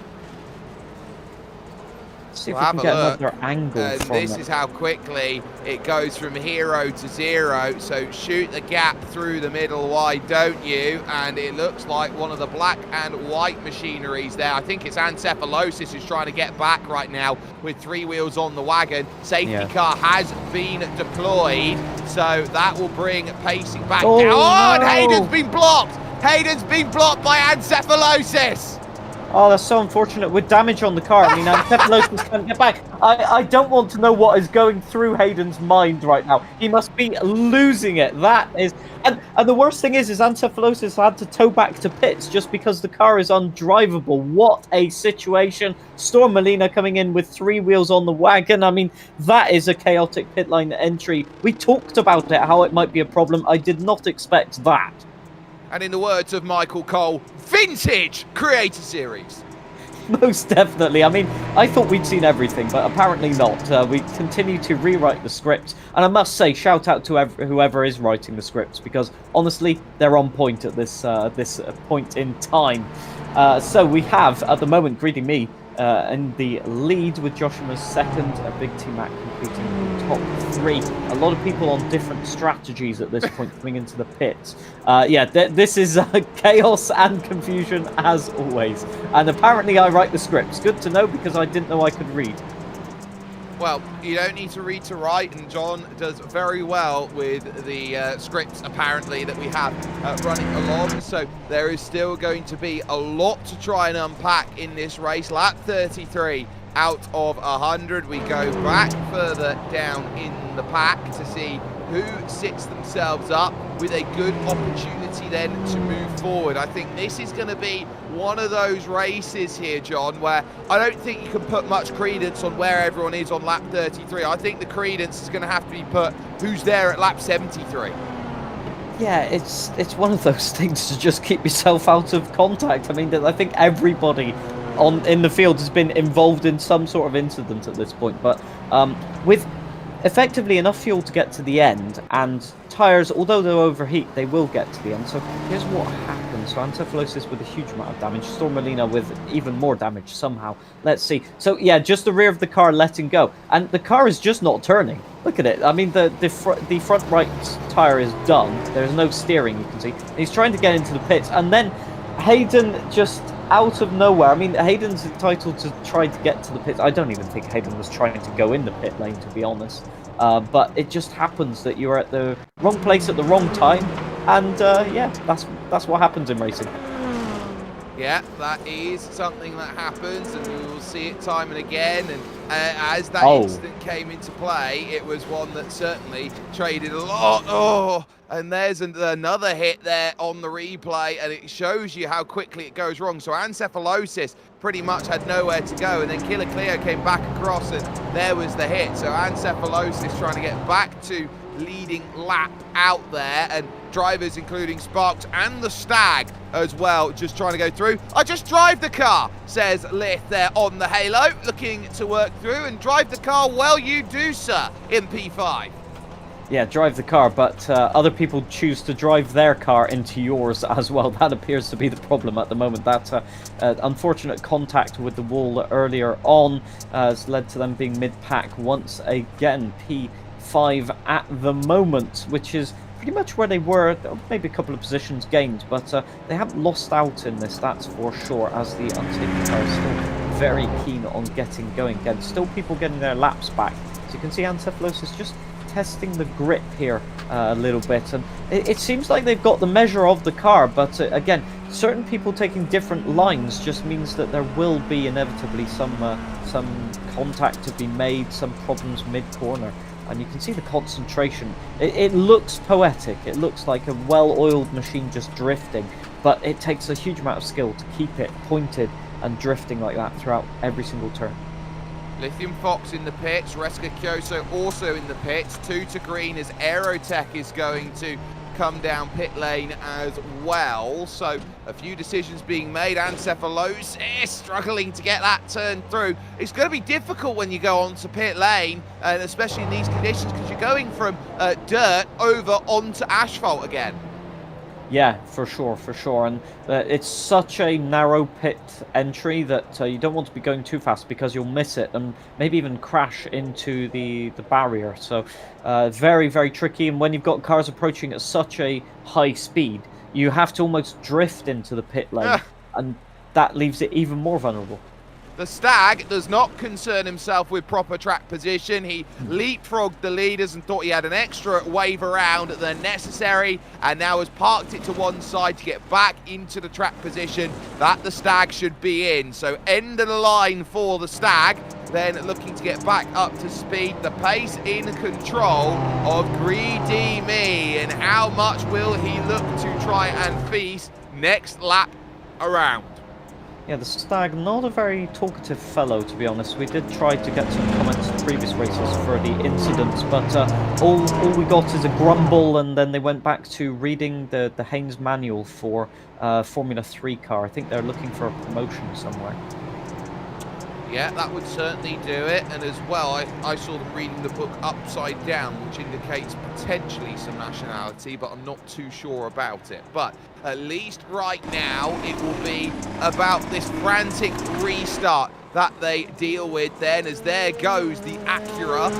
Let's see if we can get another angle from this is how quickly it goes from hero to zero. So shoot the gap through the middle, why don't you? And it looks like one of the black and white machineries there. I think it's Ancephalosis who's trying to get back right now with 3 wheels on the wagon. Safety car has been deployed, so that will bring pacing back down. Oh, and Hayden's been blocked! Hayden's been blocked by Ancephalosis! Oh, that's so unfortunate with damage on the car. I mean, Ancephalosis can't get back. I don't want to know what is going through Hayden's mind right now. He must be losing it. That is... And the worst thing is Ancephalosis had to tow back to pits just because the car is undrivable. What a situation. Storm Molina coming in with 3 wheels on the wagon. I mean, that is a chaotic pit line entry. We talked about it, how it might be a problem. I did not expect that. And in the words of Michael Cole, vintage Creator Series. Most definitely. I mean, I thought we'd seen everything, but apparently not. We continue to rewrite the scripts, and I must say, shout out to whoever is writing the scripts, because honestly, they're on point at this point in time. So we have, at the moment, Greedy Me in the lead with Joshua's second, Big T-Mac completing the top 3. A lot of people on different strategies at this point coming into the pits. Yeah, this is chaos and confusion as always. And apparently I write the scripts. Good to know, because I didn't know I could read. Well, you don't need to read to write, and John does very well with the scripts, apparently, that we have running along. So there is still going to be a lot to try and unpack in this race. Lap 33 out of 100. We go back further down in the pack to see who sits themselves up with a good opportunity then to move forward. I think this is going to be one of those races here, John, where I don't think you can put much credence on where everyone is on lap 33. I think the credence is going to have to be put who's there at lap 73. Yeah, it's one of those things to just keep yourself out of contact. I mean, I think everybody in the field has been involved in some sort of incident at this point, but with effectively enough fuel to get to the end, and tyres, although they'll overheat, they will get to the end. So here's what happens. happen. So Ancephalosis with a huge amount of damage. Stormalina with even more damage somehow. Let's see. So yeah, just the rear of the car letting go. And the car is just not turning. Look at it. I mean, the front right tyre is done. There's no steering, you can see. And he's trying to get into the pits. And then Hayden just out of nowhere. I mean, Hayden's entitled to try to get to the pits. I don't even think Hayden was trying to go in the pit lane, to be honest. But it just happens that you're at the wrong place at the wrong time. And yeah, that's what happens in racing. Yeah, that is something that happens, and we will see it time and again. And as that incident came into play, it was one that certainly traded a lot. Oh, and there's another hit there on the replay, and it shows you how quickly it goes wrong. So Ancephalosis pretty much had nowhere to go, and then Killer Cleo came back across, and there was the hit. So Ancephalosis trying to get back to leading lap out there, and drivers including Sparks and the Stag as well just trying to go through. I just drive the car, says Lith there on the Halo, looking to work through. And drive the car, well you do, sir, in P5. Yeah, drive the car, but other people choose to drive their car into yours as well. That appears to be the problem at the moment. That unfortunate contact with the wall earlier on has led to them being mid-pack once again. P5 at the moment, which is pretty much where they were, maybe a couple of positions gained, but they haven't lost out in this, that's for sure, as the unsafety car is still very keen on getting going again. Still people getting their laps back. So you can see Ancephalosis just testing the grip here a little bit, and it seems like they've got the measure of the car, but again, certain people taking different lines just means that there will be inevitably some contact to be made, some problems mid-corner. And you can see the concentration. It looks poetic. It looks like a well-oiled machine just drifting, but it takes a huge amount of skill to keep it pointed and drifting like that throughout every single turn. Lithium Fox in the pits, Reska Kyoso also in the pits. 2 to green as Aerotech is going to come down pit lane as well. So a few decisions being made. Ancephalosis struggling to get that turn through. It's going to be difficult when you go onto pit lane, and especially in these conditions, because you're going from dirt over onto asphalt again. Yeah, for sure, and it's such a narrow pit entry that you don't want to be going too fast because you'll miss it and maybe even crash into the barrier. So very, very tricky, and when you've got cars approaching at such a high speed, you have to almost drift into the pit lane, and that leaves it even more vulnerable. The Stag does not concern himself with proper track position. He leapfrogged the leaders and thought he had an extra wave around than necessary, and now has parked it to one side to get back into the track position that the Stag should be in. So end of the line for the Stag, then looking to get back up to speed. The pace in control of Greedy Me, and how much will he look to try and feast next lap around? Yeah, the Stag, not a very talkative fellow, to be honest. We did try to get some comments in previous races for the incidents, but all we got is a grumble, and then they went back to reading the Haynes manual for Formula 3 car. I think they're looking for a promotion somewhere. Yeah, that would certainly do it. And as well, I saw them reading the book upside down, which indicates potentially some nationality, but I'm not too sure about it. But at least right now, it will be about this frantic restart that they deal with then, as there goes the Acura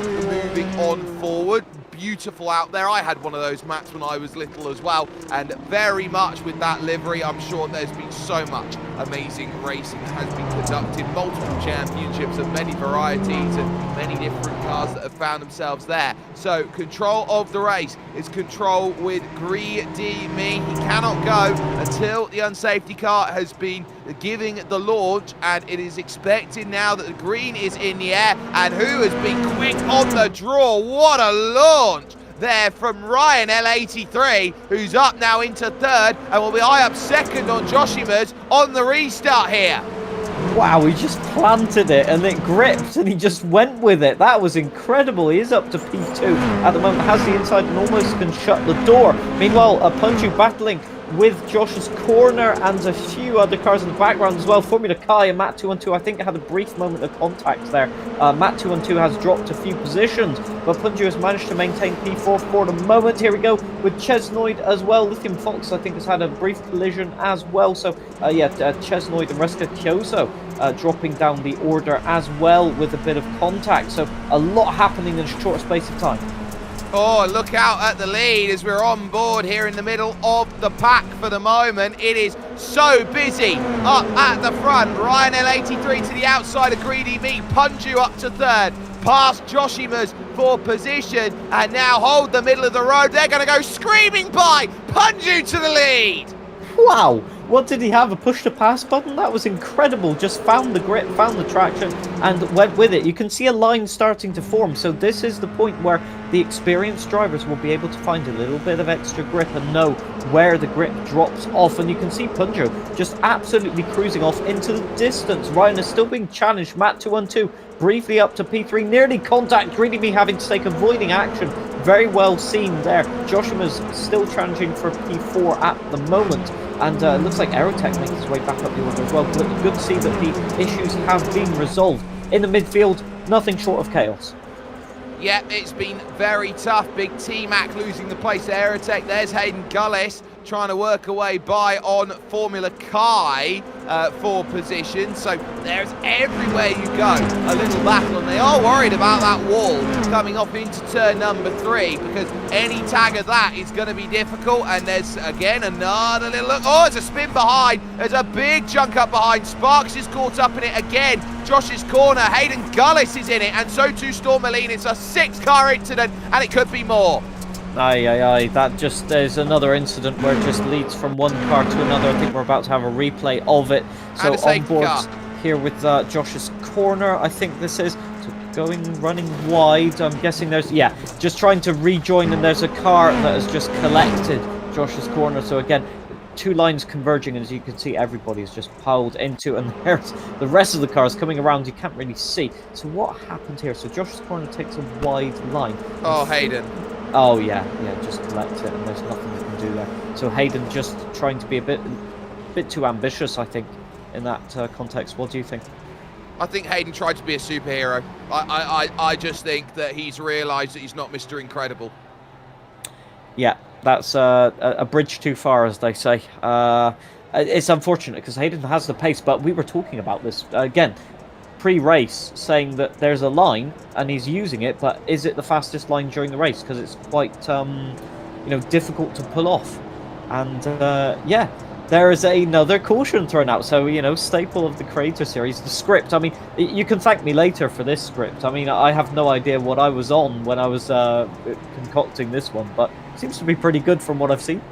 moving on forward. Beautiful out there. I had one of those mats when I was little as well, and very much with that livery, I'm sure there's been so much amazing racing that has been conducted, multiple championships of many varieties and many different cars that have found themselves there. So control of the race is control with Greedy Me. He cannot go until the unsafety car has been giving the launch, and it is expected now that the green is in the air. And who has been quick on the draw? What a launch there from Ryan L83, who's up now into third and will be high up second on Joshima's on the restart here. Wow, he just planted it and it gripped and he just went with it. That was incredible. He is up to P2 at the moment, has the inside and almost can shut the door. Meanwhile, Punju battling with Josh's corner and a few other cars in the background as well. Formula Kai and Matt 212, I think, had a brief moment of contact there. Matt 212 has dropped a few positions, but Punju has managed to maintain P4 for the moment. Here we go with Chesnoid as well. Lithium Fox, I think, has had a brief collision as well. So, Chesnoid and Reska Kyoso dropping down the order as well with a bit of contact. So, a lot happening in a short space of time. Oh, look out at the lead as we're on board here in the middle of the pack for the moment. It is so busy up at the front. Ryan L83 to the outside of Greedy Meat. Punju up to third. Past Joshima's for position. And now hold the middle of the road. They're going to go screaming by. Punju to the lead. Wow, what did he have? A push to pass button? That was incredible. Just found the grip, found the traction, and went with it. You can see a line starting to form. So this is the point where the experienced drivers will be able to find a little bit of extra grip and know where the grip drops off. And you can see Punjo just absolutely cruising off into the distance. Ryan is still being challenged. Matt 212 briefly up to P3, nearly contact. Greedy Me having to take avoiding action. Very well seen there. Joshima's still challenging for P4 at the moment. And it looks like Aerotech makes his way back up the order as well. But good to see that the issues have been resolved. In the midfield, nothing short of chaos. Yeah, it's been very tough. Big T-Mac losing the place to Aerotech. There's Hayden Gullis trying to work away by on Formula Kai for position. So there's everywhere you go a little battle, and they are worried about that wall coming off into turn number 3, because any tag of that is going to be difficult. And there's again another little look. Oh, it's a spin behind. There's a big junk up behind. Sparks is caught up in it again. Josh's corner. Hayden Gullis is in it, and so too Stormaline. It's a 6-car incident, and it could be more. That just is another incident where it just leads from one car to another. I think we're about to have a replay of it. So on board here with Josh's corner, I think this is running wide. I'm guessing there's, just trying to rejoin, and there's a car that has just collected Josh's corner. So again, two lines converging, and as you can see, everybody's just piled into, and there's the rest of the cars coming around. You can't really see. So what happened here? So Josh's corner takes a wide line. Oh, Hayden. Oh yeah, just collect it, and there's nothing you can do there. So Hayden just trying to be a bit too ambitious, I think, in that context. What do you think? I think Hayden tried to be a superhero. I just think that he's realised that he's not Mr. Incredible. Yeah, that's a bridge too far, as they say. It's unfortunate because Hayden has the pace, but we were talking about this again pre-race, saying that there's a line and he's using it, but is it the fastest line during the race? Because it's quite difficult to pull off. And there is another caution thrown out. So staple of the Creator Series, the script. I mean, you can thank me later for this script. I mean, I have no idea what I was on when I was concocting this one, but it seems to be pretty good from what I've seen.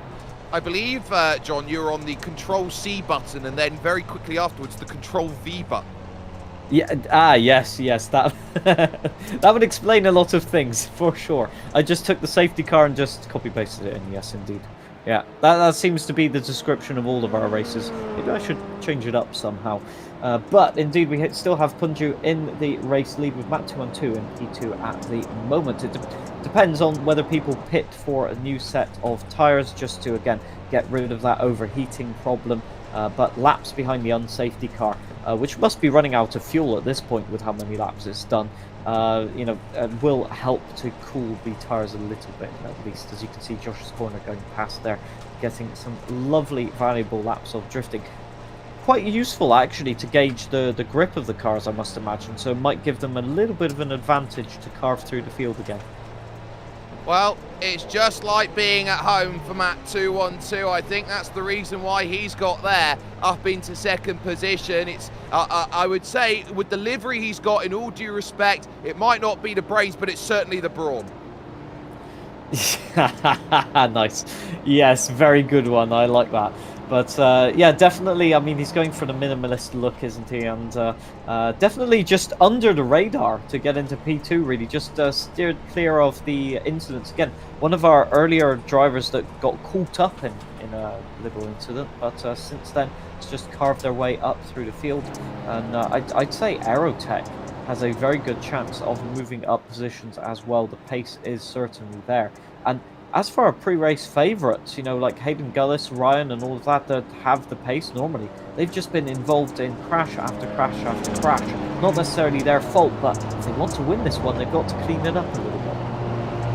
I believe, John, you were on the Control C button, and then very quickly afterwards the Control V button. Yeah. Yes. That that would explain a lot of things for sure. I just took the safety car and just copy pasted it in. Yes, indeed. Yeah, that seems to be the description of all of our races. Maybe I should change it up somehow. But indeed, we still have Punju in the race lead with Matt 212 and P2 at the moment. It depends on whether people pit for a new set of tyres just to again get rid of that overheating problem. But laps behind the unsafety car, which must be running out of fuel at this point with how many laps it's done, will help to cool the tyres a little bit, at least. As you can see, Josh's corner going past there, getting some lovely, valuable laps of drifting. Quite useful, actually, to gauge the grip of the cars, I must imagine, so it might give them a little bit of an advantage to carve through the field again. Well, it's just like being at home for Matt 212. I think that's the reason why he's got there up into second position. It's, I would say, with the livery he's got, in all due respect, it might not be the brains, but it's certainly the brawn. Nice. Yes, very good one. I like that. But definitely, I mean, he's going for the minimalist look, isn't he? And definitely just under the radar to get into P2, really. Just steered clear of the incidents. Again, one of our earlier drivers that got caught up in a little incident, but since then, it's just carved their way up through the field. And I'd say Aerotech has a very good chance of moving up positions as well. The pace is certainly there. And as for our pre-race favourites, you know, like Hayden Gullis, Ryan, and all of that have the pace normally, they've just been involved in crash after crash after crash. Not necessarily their fault, but if they want to win this one, they've got to clean it up a little bit.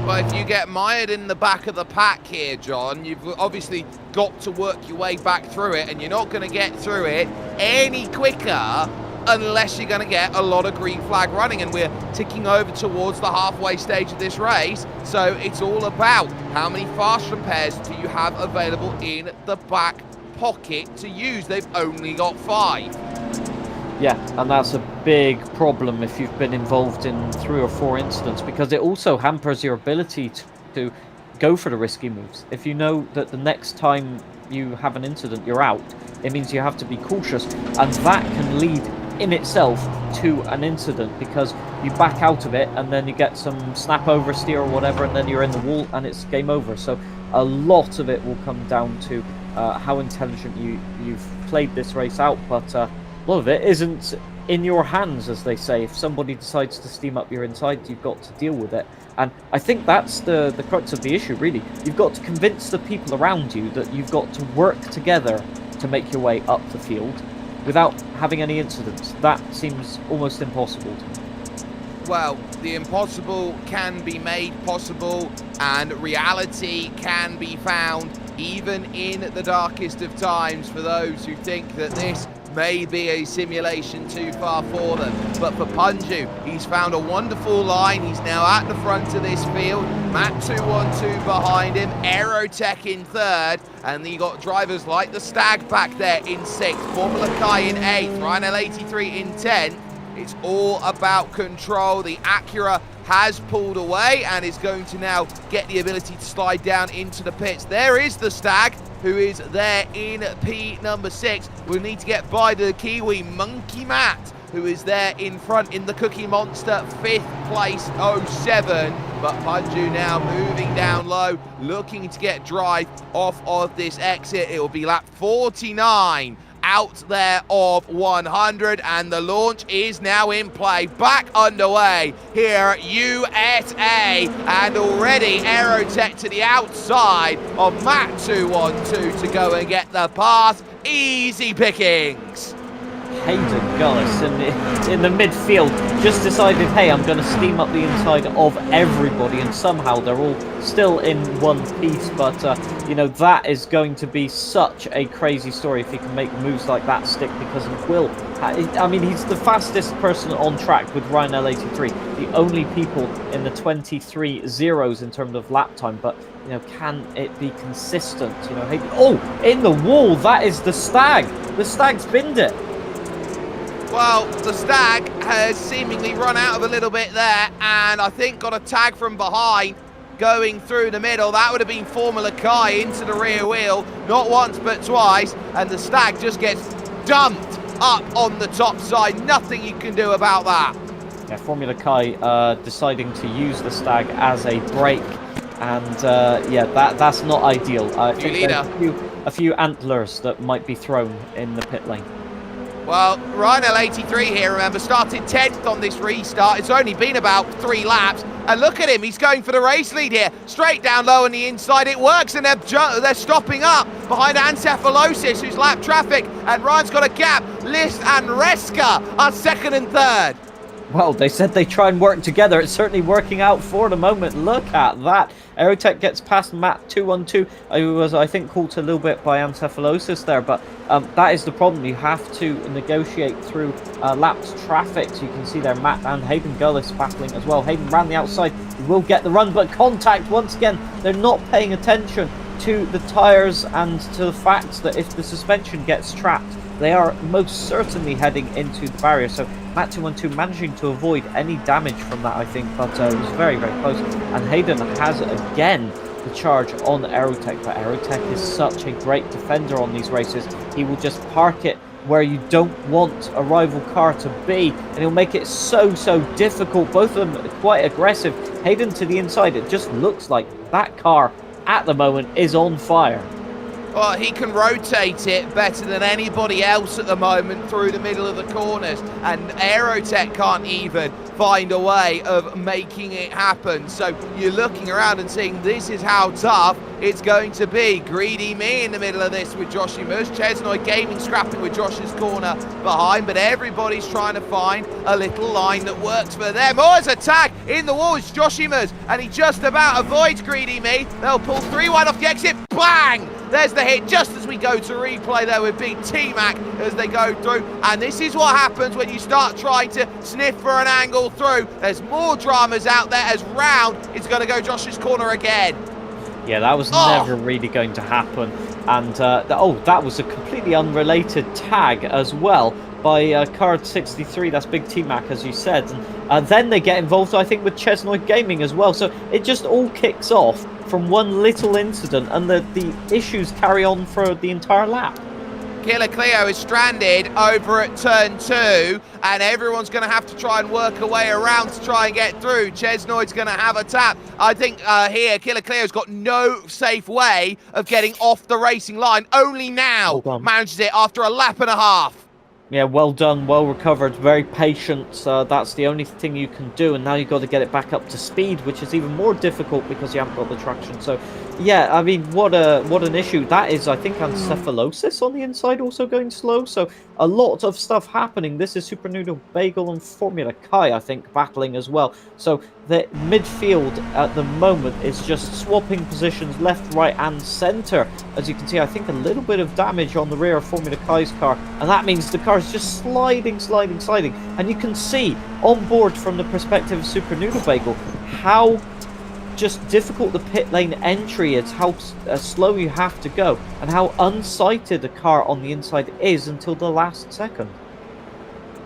Well, if you get mired in the back of the pack here, John, you've obviously got to work your way back through it, and you're not going to get through it any quicker unless you're going to get a lot of green flag running, and we're ticking over towards the halfway stage of this race, so it's all about how many fast repairs do you have available in the back pocket to use. They've only got 5. Yeah, and that's a big problem if you've been involved in 3 or 4 incidents, because it also hampers your ability to go for the risky moves. If you know that the next time you have an incident you're out, it means you have to be cautious, and that can lead in itself to an incident, because you back out of it and then you get some snap oversteer or whatever, and then you're in the wall and it's game over. So a lot of it will come down to how intelligent you've played this race out, but a lot of it isn't in your hands, as they say. If somebody decides to steam up your inside, you've got to deal with it. And I think that's the crux of the issue, really. You've got to convince the people around you that you've got to work together to make your way up the field without having any incidents. That seems almost impossible to me. Well, the impossible can be made possible, and reality can be found even in the darkest of times for those who think that this may be a simulation too far for them. But for Punju, he's found a wonderful line. He's now at the front of this field. Matt 212 behind him, Aerotech in 3rd, and you got drivers like the Stag back there in 6th, Formula Kai in 8th, Ryan L83 in 10th. It's all about control. The Acura has pulled away and is going to now get the ability to slide down into the pits. There is the Stag, who is there in P number 6. We'll need to get by the Kiwi Monkey Matt, who is there in front in the Cookie Monster, 5th place, 07. But Punju now moving down low, looking to get drive off of this exit. It will be lap 49. Out there of 100, and the launch is now in play, back underway here at USA, and already Aerotech to the outside of Matt 212 to go and get the pass. Easy pickings. Hayden Gullis in the midfield just decided, hey, I'm going to steam up the inside of everybody, and somehow they're all still in one piece. But you know, that is going to be such a crazy story if he can make moves like that stick, because he will. I mean, he's the fastest person on track with Ryan L83, the only people in the 23 zeros in terms of lap time. But you know, can it be consistent? You know, Hayden, oh, in the wall, that is the Stag. The Stag's binned it. Well, the Stag has seemingly run out of a little bit there, and I think got a tag from behind going through the middle. That would have been Formula Kai into the rear wheel, not once but twice, and the Stag just gets dumped up on the top side. Nothing you can do about that. Yeah, Formula Kai deciding to use the Stag as a brake, and yeah, that's not ideal. I think there's a few antlers that might be thrown in the pit lane. Well, Ryan L83 here, remember, started 10th on this restart. It's only been about 3 laps. And look at him, he's going for the race lead here. Straight down low on the inside, it works, and they're stopping up behind Ancephalosis, who's lap traffic. And Ryan's got a gap. List and Reska are 2nd and 3rd. Well, they said they try and work together. It's certainly working out for the moment. Look at that. Aerotech gets past Matt 212. Who was, I think, caught a little bit by Ancephalosis there, but that is the problem. You have to negotiate through lapped traffic. So you can see there Matt and Hayden Gullis battling as well. Hayden ran the outside. He will get the run, but contact once again. They're not paying attention to the tyres and to the fact that if the suspension gets trapped, they are most certainly heading into the barrier. So Matt 212 managing to avoid any damage from that, I think, but it was very, very close. And Hayden has again the charge on Aerotech, but Aerotech is such a great defender on these races. He will just park it where you don't want a rival car to be, and he'll make it so difficult. Both of them are quite aggressive. Hayden to the inside, it just looks like that car at the moment is on fire. Well, he can rotate it better than anybody else at the moment through the middle of the corners, and Aerotech can't even find a way of making it happen. So you're looking around and seeing this is how tough it's going to be. Greedy Me in the middle of this with Joshimus. Chesnoid Gaming scrapping with Josh's corner behind, but everybody's trying to find a little line that works for them. Oh, it's a tag in the wall. It's Joshimus, and he just about avoids Greedy Me. They'll pull 3 wide off the exit. Bang! There's the hit just as we go to replay there with Big T-Mac as they go through. And this is what happens when you start trying to sniff for an angle through. There's more dramas out there as round is going to go Josh's corner again. Yeah, that was never really going to happen. And, that was a completely unrelated tag as well by card 63. That's Big T-Mac, as you said. And then they get involved, I think, with Chesnoid Gaming as well. So it just all kicks off from one little incident, and the issues carry on for the entire lap. Killer Cleo is stranded over at turn 2, and everyone's going to have to try and work a way around to try and get through. Chesnoid's going to have a tap. I think here, Killer Cleo's got no safe way of getting off the racing line. Only now manages it after a lap and a half. Yeah, well done, well recovered, very patient. That's the only thing you can do, and now you've got to get it back up to speed, which is even more difficult because you haven't got the traction. So, yeah, I mean, what an issue. That is, I think, encephalosis on the inside also going slow. So a lot of stuff happening. This is Super Noodle Bagel and Formula Kai, I think, battling as well. So the midfield at the moment is just swapping positions left, right, and centre. As you can see, I think a little bit of damage on the rear of Formula Kai's car, and that means the car is just sliding. And you can see on board from the perspective of Super Noodle Bagel how just difficult the pit lane entry is, how slow you have to go, and how unsighted the car on the inside is until the last second.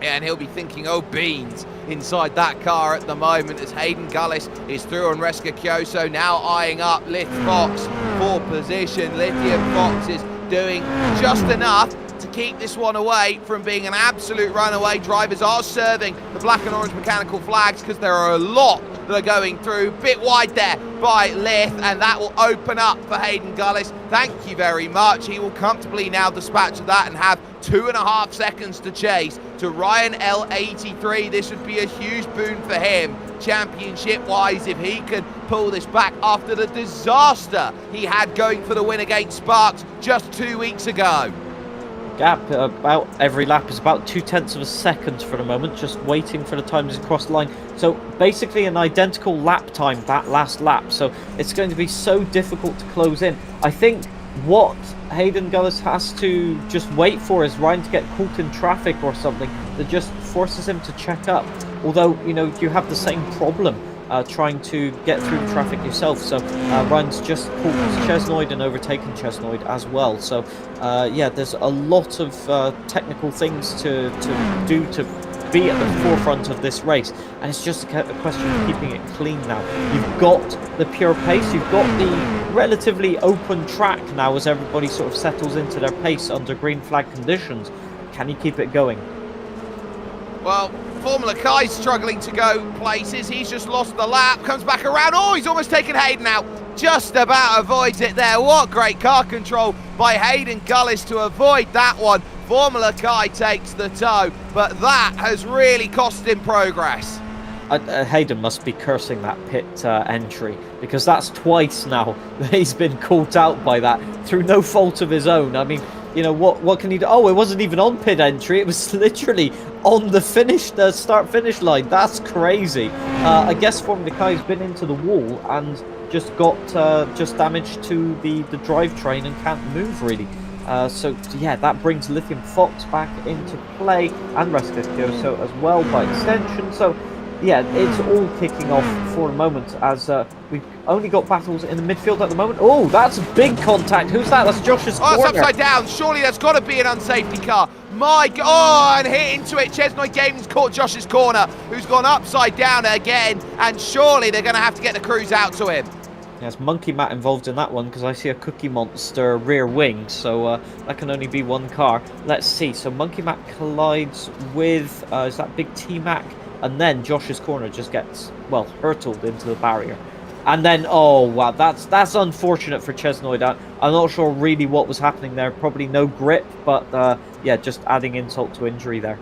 Yeah, and he'll be thinking, oh, beans, inside that car at the moment as Hayden Gullis is through on Reska Kyoso, now eyeing up Lith Fox for position. Lithium Fox is doing just enough to keep this one away from being an absolute runaway. Drivers are serving the black and orange mechanical flags because there are a lot that are going through. Bit wide there by Lith, and that will open up for Hayden Gullis. Thank you very much. He will comfortably now dispatch that and have 2.5 seconds to chase to Ryan L83. This would be a huge boon for him, championship-wise, if he can pull this back after the disaster he had going for the win against Sparks just 2 weeks ago. Gap about every lap is about 0.2 of a second for the moment, just waiting for the times to cross the line. So basically an identical lap time that last lap, so it's going to be so difficult to close in. I think what Hayden Gullis has to just wait for is Ryan to get caught in traffic or something that just forces him to check up. Although, you know, you have the same problem trying to get through traffic yourself. So Ryan's just caught Chesnoid and overtaken Chesnoid as well. So yeah, there's a lot of technical things to do to be at the forefront of this race, and it's just a question of keeping it clean now. You've got the pure pace, you've got the relatively open track now as everybody sort of settles into their pace under green flag conditions. Can you keep it going? Well, Formula Kai's struggling to go places. He's just lost the lap, comes back around. Oh, he's almost taken Hayden out. Just about avoids it there. What great car control by Hayden Gullis to avoid that one. Formula Kai takes the tow, but that has really cost him progress. Hayden must be cursing that pit entry, because that's twice now that he's been caught out by that through no fault of his own. I mean, you know, what can he do? Oh, it wasn't even on pit entry. It was literally on the start-finish line. That's crazy. I guess Formula Kai's been into the wall and just got just damage to the drivetrain and can't move really. So yeah, that brings Lithium Fox back into play, and Reska Kyoso as well by extension. So yeah, it's all kicking off for a moment as we've only got battles in the midfield at the moment. Oh, that's a big contact. Who's that? That's Josh's corner. Oh, it's upside down. Surely that's got to be an unsafety car. My God. Oh, and hit into it. Chesnoid Gaming's caught Josh's corner, who's gone upside down again, and surely they're going to have to get the crews out to him. There's Monkey Matt involved in that one because I see a Cookie Monster rear wing, so that can only be one car. Let's see. So Monkey Matt collides with is that Big T-Mac, and then Josh's corner just gets, well, hurtled into the barrier. And then, oh wow, that's unfortunate for Chesnoid. I'm not sure really what was happening there. Probably no grip, but yeah, just adding insult to injury there.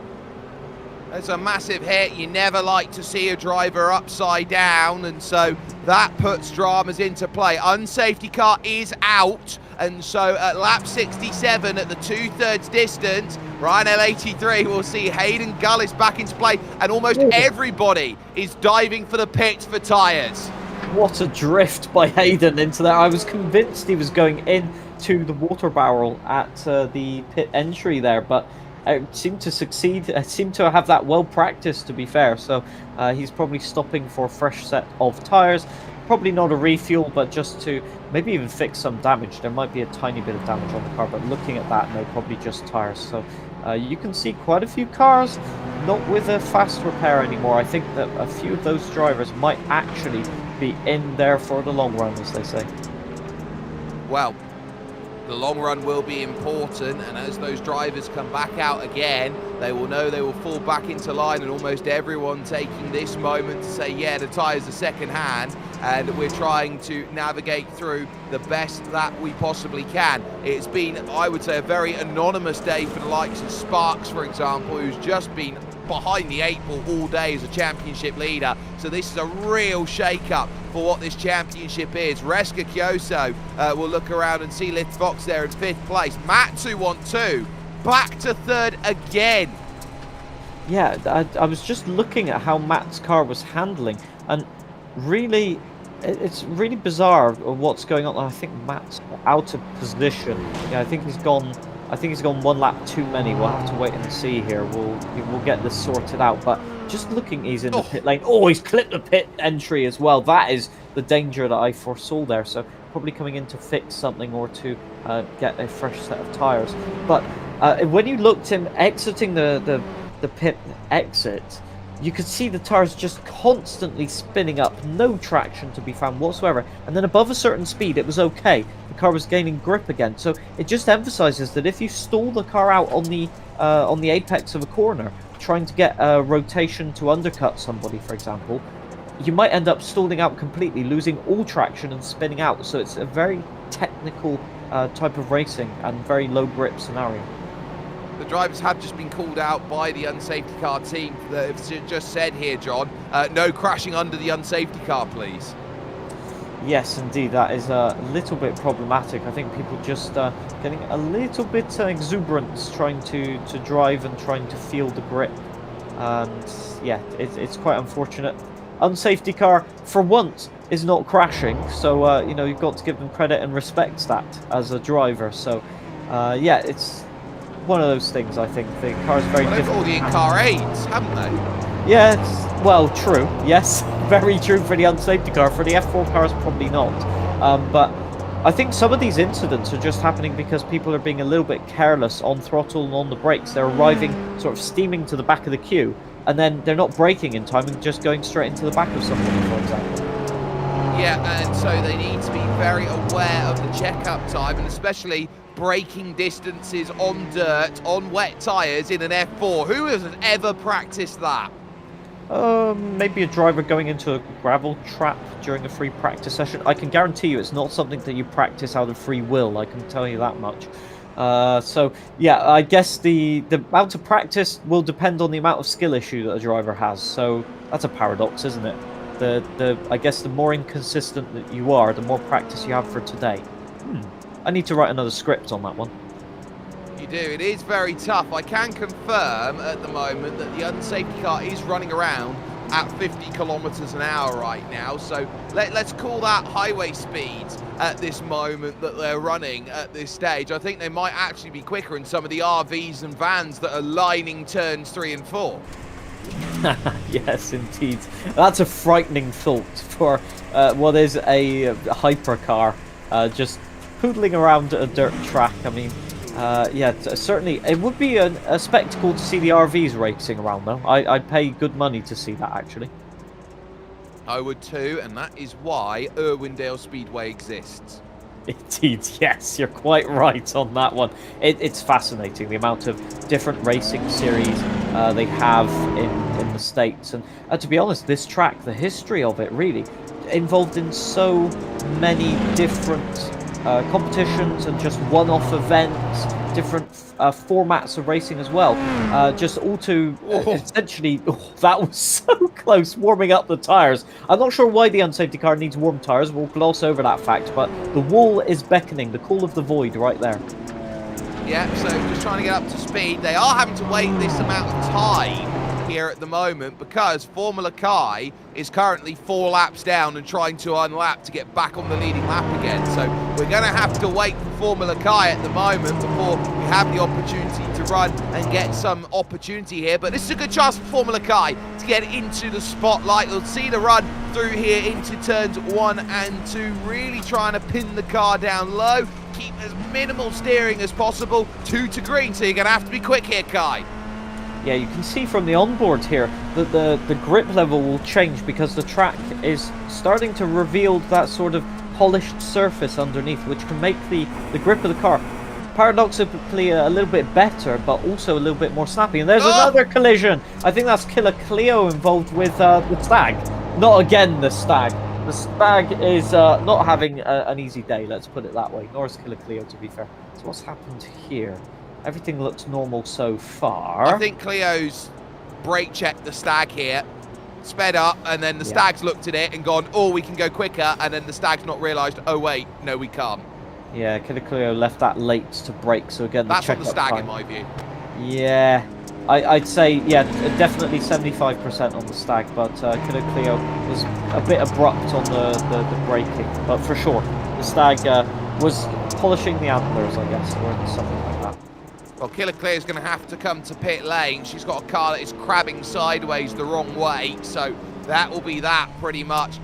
It's a massive hit. You never like to see a driver upside down, and so that puts dramas into play. Unsafety car is out, and so at lap 67 at the 2/3 distance, Ryan L83 will see Hayden Gullis back into play, and almost everybody is diving for the pits for tyres. What a drift by Hayden into there. I was convinced he was going into the water barrel at the pit entry there, but seemed to succeed. Seemed to have that well practiced, to be fair. So he's probably stopping for a fresh set of tyres. Probably not a refuel, but just to maybe even fix some damage. There might be a tiny bit of damage on the car, but looking at that, no, probably just tyres. So you can see quite a few cars not with a fast repair anymore. I think that a few of those drivers might actually be in there for the long run, as they say. Well, the long run will be important, and as those drivers come back out again, they will know they will fall back into line, and almost everyone taking this moment to say, yeah, the tyres are second hand, and we're trying to navigate through the best that we possibly can. It's been, I would say, a very anonymous day for the likes of Sparks, for example, who's just been behind the 8 ball all day as a championship leader. So this is a real shake-up for what this championship is. Reska Kyoso will look around and see Lift Fox there in 5th place. Matsu back to 3rd again. Yeah, I was just looking at how Matt's car was handling, and really, it's really bizarre what's going on. I think Matt's out of position. Yeah, I think he's gone 1 lap too many. We'll have to wait and see here. We'll get this sorted out. But just looking, he's in the pit lane. Oh, he's clipped the pit entry as well. That is the danger that I foresaw there. So probably coming in to fix something or to get a fresh set of tyres. But when you looked him exiting the pit exit, you could see the tyres just constantly spinning up, no traction to be found whatsoever. And then above a certain speed, it was okay. The car was gaining grip again. So it just emphasizes that if you stall the car out on the apex of a corner, trying to get a rotation to undercut somebody, for example, you might end up stalling out completely, losing all traction and spinning out. So it's a very technical type of racing and very low grip scenario. The drivers have just been called out by the unsafety car team. They've just said here, John, no crashing under the unsafety car, please. Yes, indeed, that is a little bit problematic. I think people just getting a little bit exuberant trying to drive and trying to feel the grip. And yeah, it's quite unfortunate. Unsafety car, for once, is not crashing. So, you know, you've got to give them credit and respect that as a driver. So, yeah, it's one of those things. I think the car is very different. They've all the in-car aids, haven't they? Yeah, well, true. Yes, very true for the unsafety car. For the F4 cars, probably not. But I think some of these incidents are just happening because people are being a little bit careless on throttle and on the brakes. They're arriving sort of steaming to the back of the queue, and then they're not braking in time and just going straight into the back of somebody, for example. Yeah, and so they need to be very aware of the checkup time, and especially braking distances on dirt, on wet tyres in an F4. Who has ever practiced that? Maybe a driver going into a gravel trap during a free practice session. I can guarantee you it's not something that you practice out of free will, I can tell you that much. So, yeah, I guess the amount of practice will depend on the amount of skill issue that a driver has. So that's a paradox, isn't it? I guess the more inconsistent that you are, the more practice you have for today. I need to write another script on that one. You do. It is very tough. I can confirm at the moment that the unsafety car is running around at 50 kilometers an hour right now. So let's call that highway speeds at this moment that they're running at this stage. I think they might actually be quicker in some of the RVs and vans that are lining turns 3 and 4. Yes, indeed. That's a frightening thought for what is a hypercar just poodling around a dirt track. I mean, yeah, certainly it would be a spectacle to see the RVs racing around, though. I'd pay good money to see that, actually. I would too, and that is why Irwindale Speedway exists. Indeed, yes, you're quite right on that one. It's fascinating, the amount of different racing series they have in the States. And to be honest, this track, the history of it, really involved in so many different competitions and just one-off events different formats of racing as well. Just all to essentially, that was so close, warming up the tyres. I'm not sure why the unsafety car needs warm tyres. We'll gloss over that fact, but the wall is beckoning, the call of the void right there. Yeah, so just trying to get up to speed. They are having to wait this amount of time here at the moment because Formula Kai is currently 4 laps down and trying to unlap to get back on the leading lap again. So we're going to have to wait for Formula Kai at the moment before we have the opportunity to run and get some opportunity here. But this is a good chance for Formula Kai to get into the spotlight. We'll see the run through here into turns 1 and 2, really trying to pin the car down low, keep as minimal steering as possible, 2 to green, so you're going to have to be quick here, Kai. Yeah, you can see from the onboard here that the grip level will change because the track is starting to reveal that sort of polished surface underneath, which can make the grip of the car paradoxically a little bit better, but also a little bit more snappy. And there's another collision. I think that's Killer Cleo involved with the Stag. Not again, the Stag. The Stag is not having an easy day, let's put it that way. Nor is Killer Cleo, to be fair. So what's happened here? Everything looks normal so far. I think Cleo's brake checked the Stag here, sped up, and then the Stag's looked at it and gone, oh, we can go quicker, and then the Stag's not realised, oh wait, no, we can't. Yeah, Killer Cleo left that late to brake, so again, that's on the Stag in my view. Yeah, I'd say, yeah, definitely 75% on the Stag, but Killer Cleo was a bit abrupt on the braking, but for sure, the Stag was polishing the antlers, I guess, or something like that. Well, Killer Clear is going to have to come to pit lane. She's got a car that is crabbing sideways the wrong way, so that will be that pretty much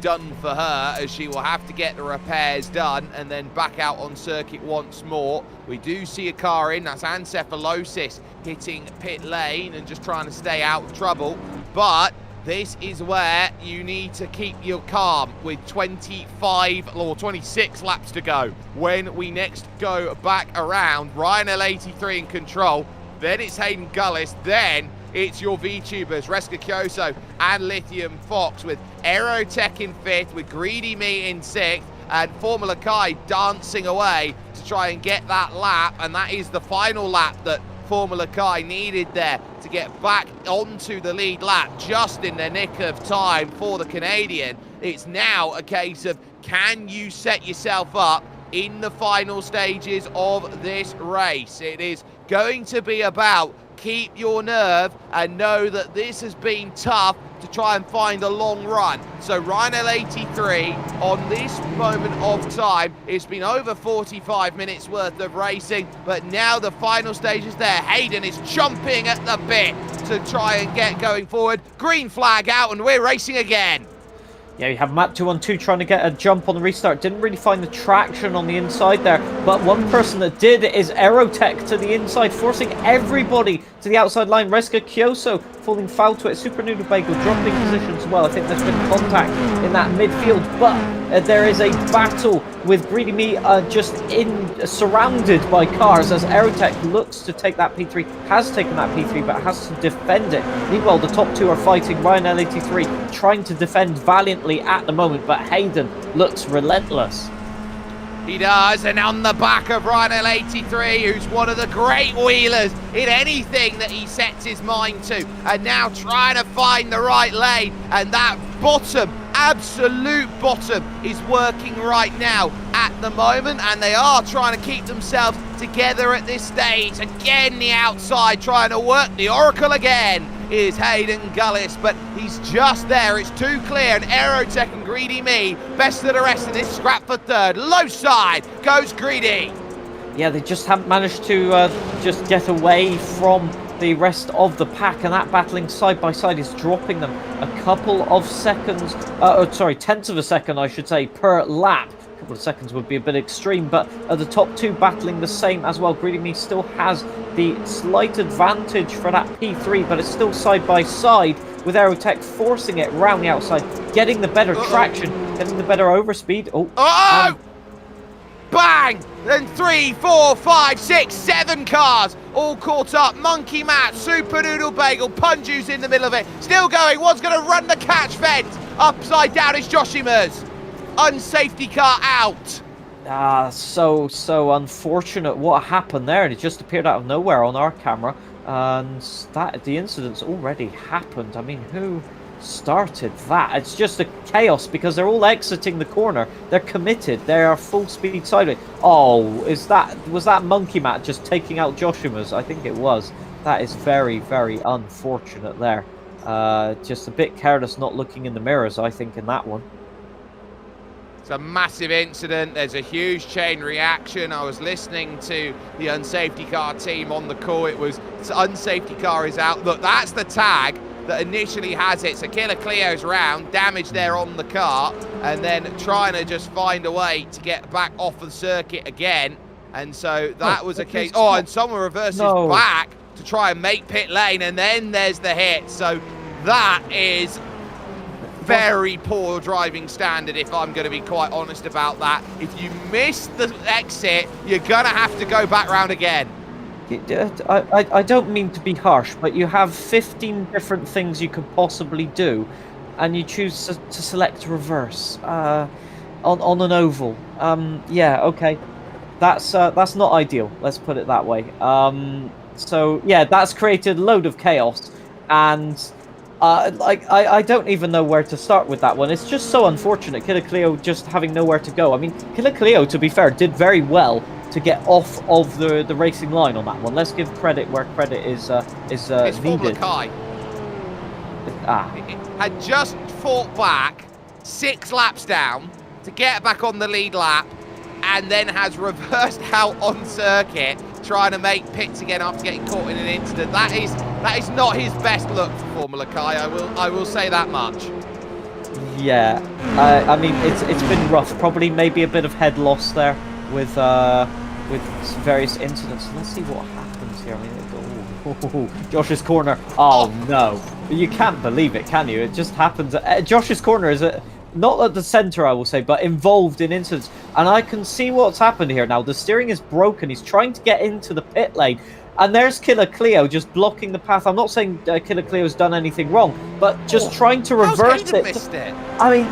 done for her, as she will have to get the repairs done and then back out on circuit once more. We do see a car in, that's Ancephalosis hitting pit lane and just trying to stay out of trouble, but this is where you need to keep your calm with 25 or 26 laps to go. When we next go back around, Ryan L83 in control, then it's Hayden Gullis, then it's your VTubers, Reska Kyoso and Lithium Fox, with Aerotech in 5th, with Greedy Me in 6th, and Formula Kai dancing away to try and get that lap, and that is the final lap that Formula Kai needed there to get back onto the lead lap just in the nick of time for the Canadian. It's now a case of, can you set yourself up in the final stages of this race? It is going to be about keep your nerve and know that this has been tough to try and find a long run. So Ryan L83 on this moment of time, it's been over 45 minutes worth of racing, but now the final stage is there. Hayden is chomping at the bit to try and get going forward. Green flag out and we're racing again. Yeah, you have Matt 212 trying to get a jump on the restart. Didn't really find the traction on the inside there. But one person that did is Aerotech to the inside, forcing everybody to the outside line. Reska Kyoso falling foul to it. Super Noodle Bagel dropping positions as well. I think there's been contact in that midfield. But there is a battle with Greedy Me just surrounded by cars as Aerotech looks to take that P3. Has taken that P3, but has to defend it. Meanwhile, the top two are fighting. Ryan L83 trying to defend valiantly at the moment, but Hayden looks relentless. He does, and on the back of Ryan L83, who's one of the great wheelers in anything that he sets his mind to, and now trying to find the right lane, and that bottom, absolute bottom, is working right now at the moment, and they are trying to keep themselves together at this stage. Again, the outside trying to work the Oracle again is Hayden Gullis, but he's just there. It's too clear, and Aerotech and Greedy Me, best of the rest in this scrap for third. Low side goes Greedy. Yeah, they just haven't managed to just get away from the rest of the pack, and that battling side by side is dropping them a couple of seconds, tenths of a second, I should say, per lap. A couple of seconds would be a bit extreme, but the top two battling the same as well. Greedy Me still has the slight advantage for that P3, but it's still side by side with Aerotech forcing it round the outside, getting the better traction, getting the better overspeed. Bang! Then 3, 4, 5, 6, 7 cars all caught up. Monkey Matt, Super Noodle Bagel, Punju's in the middle of it. Still going. One's going to run the catch fence. Upside down is Joshima's. Unsafety car out. So unfortunate what happened there, and it just appeared out of nowhere on our camera, and that the incident's already happened. I mean, who started that? It's just a chaos because they're all exiting the corner. They're committed. They are full speed sideways. Oh, was that Monkey Matt just taking out Joshima's? I think it was. That is very, very unfortunate there. Just a bit careless not looking in the mirrors, I think, in that one. It's a massive incident. There's a huge chain reaction. I was listening to the unsafety car team on the call. It was unsafety car is out. Look, that's the tag that initially has it. So Killer Cleo's round, damage there on the car, and then trying to just find a way to get back off the circuit again. And so that was a case. Oh, and someone reverses back to try and make pit lane, and then there's the hit. So that is very poor driving standard, if I'm going to be quite honest about that. If you miss the exit, you're going to have to go back round again. I don't mean to be harsh, but you have 15 different things you could possibly do, and you choose to select reverse on an oval. Yeah, okay. That's not ideal, let's put it that way. So, yeah, that's created a load of chaos, and I don't even know where to start with that one. It's just so unfortunate, Killer Cleo just having nowhere to go. I mean, Killer Cleo, to be fair, did very well to get off of the racing line on that one. Let's give credit where credit is It's needed. Formula Kai. Had just fought back 6 laps down to get back on the lead lap, and then has reversed out on circuit, trying to make pits again after getting caught in an incident. That is not his best look for Formula Kai. I will say that much. Yeah, I mean it's been rough. Probably maybe a bit of head loss there with various incidents. Let's see what happens here. I mean, Josh's corner. Oh no, you can't believe it, can you? It just happens. Josh's corner is not at the center, I will say, but involved in incidents. And I can see what's happened here now. The steering is broken. He's trying to get into the pit lane. And there's Killer Cleo just blocking the path. I'm not saying Killer Cleo's done anything wrong, but just trying to reverse it. Missed it. I mean,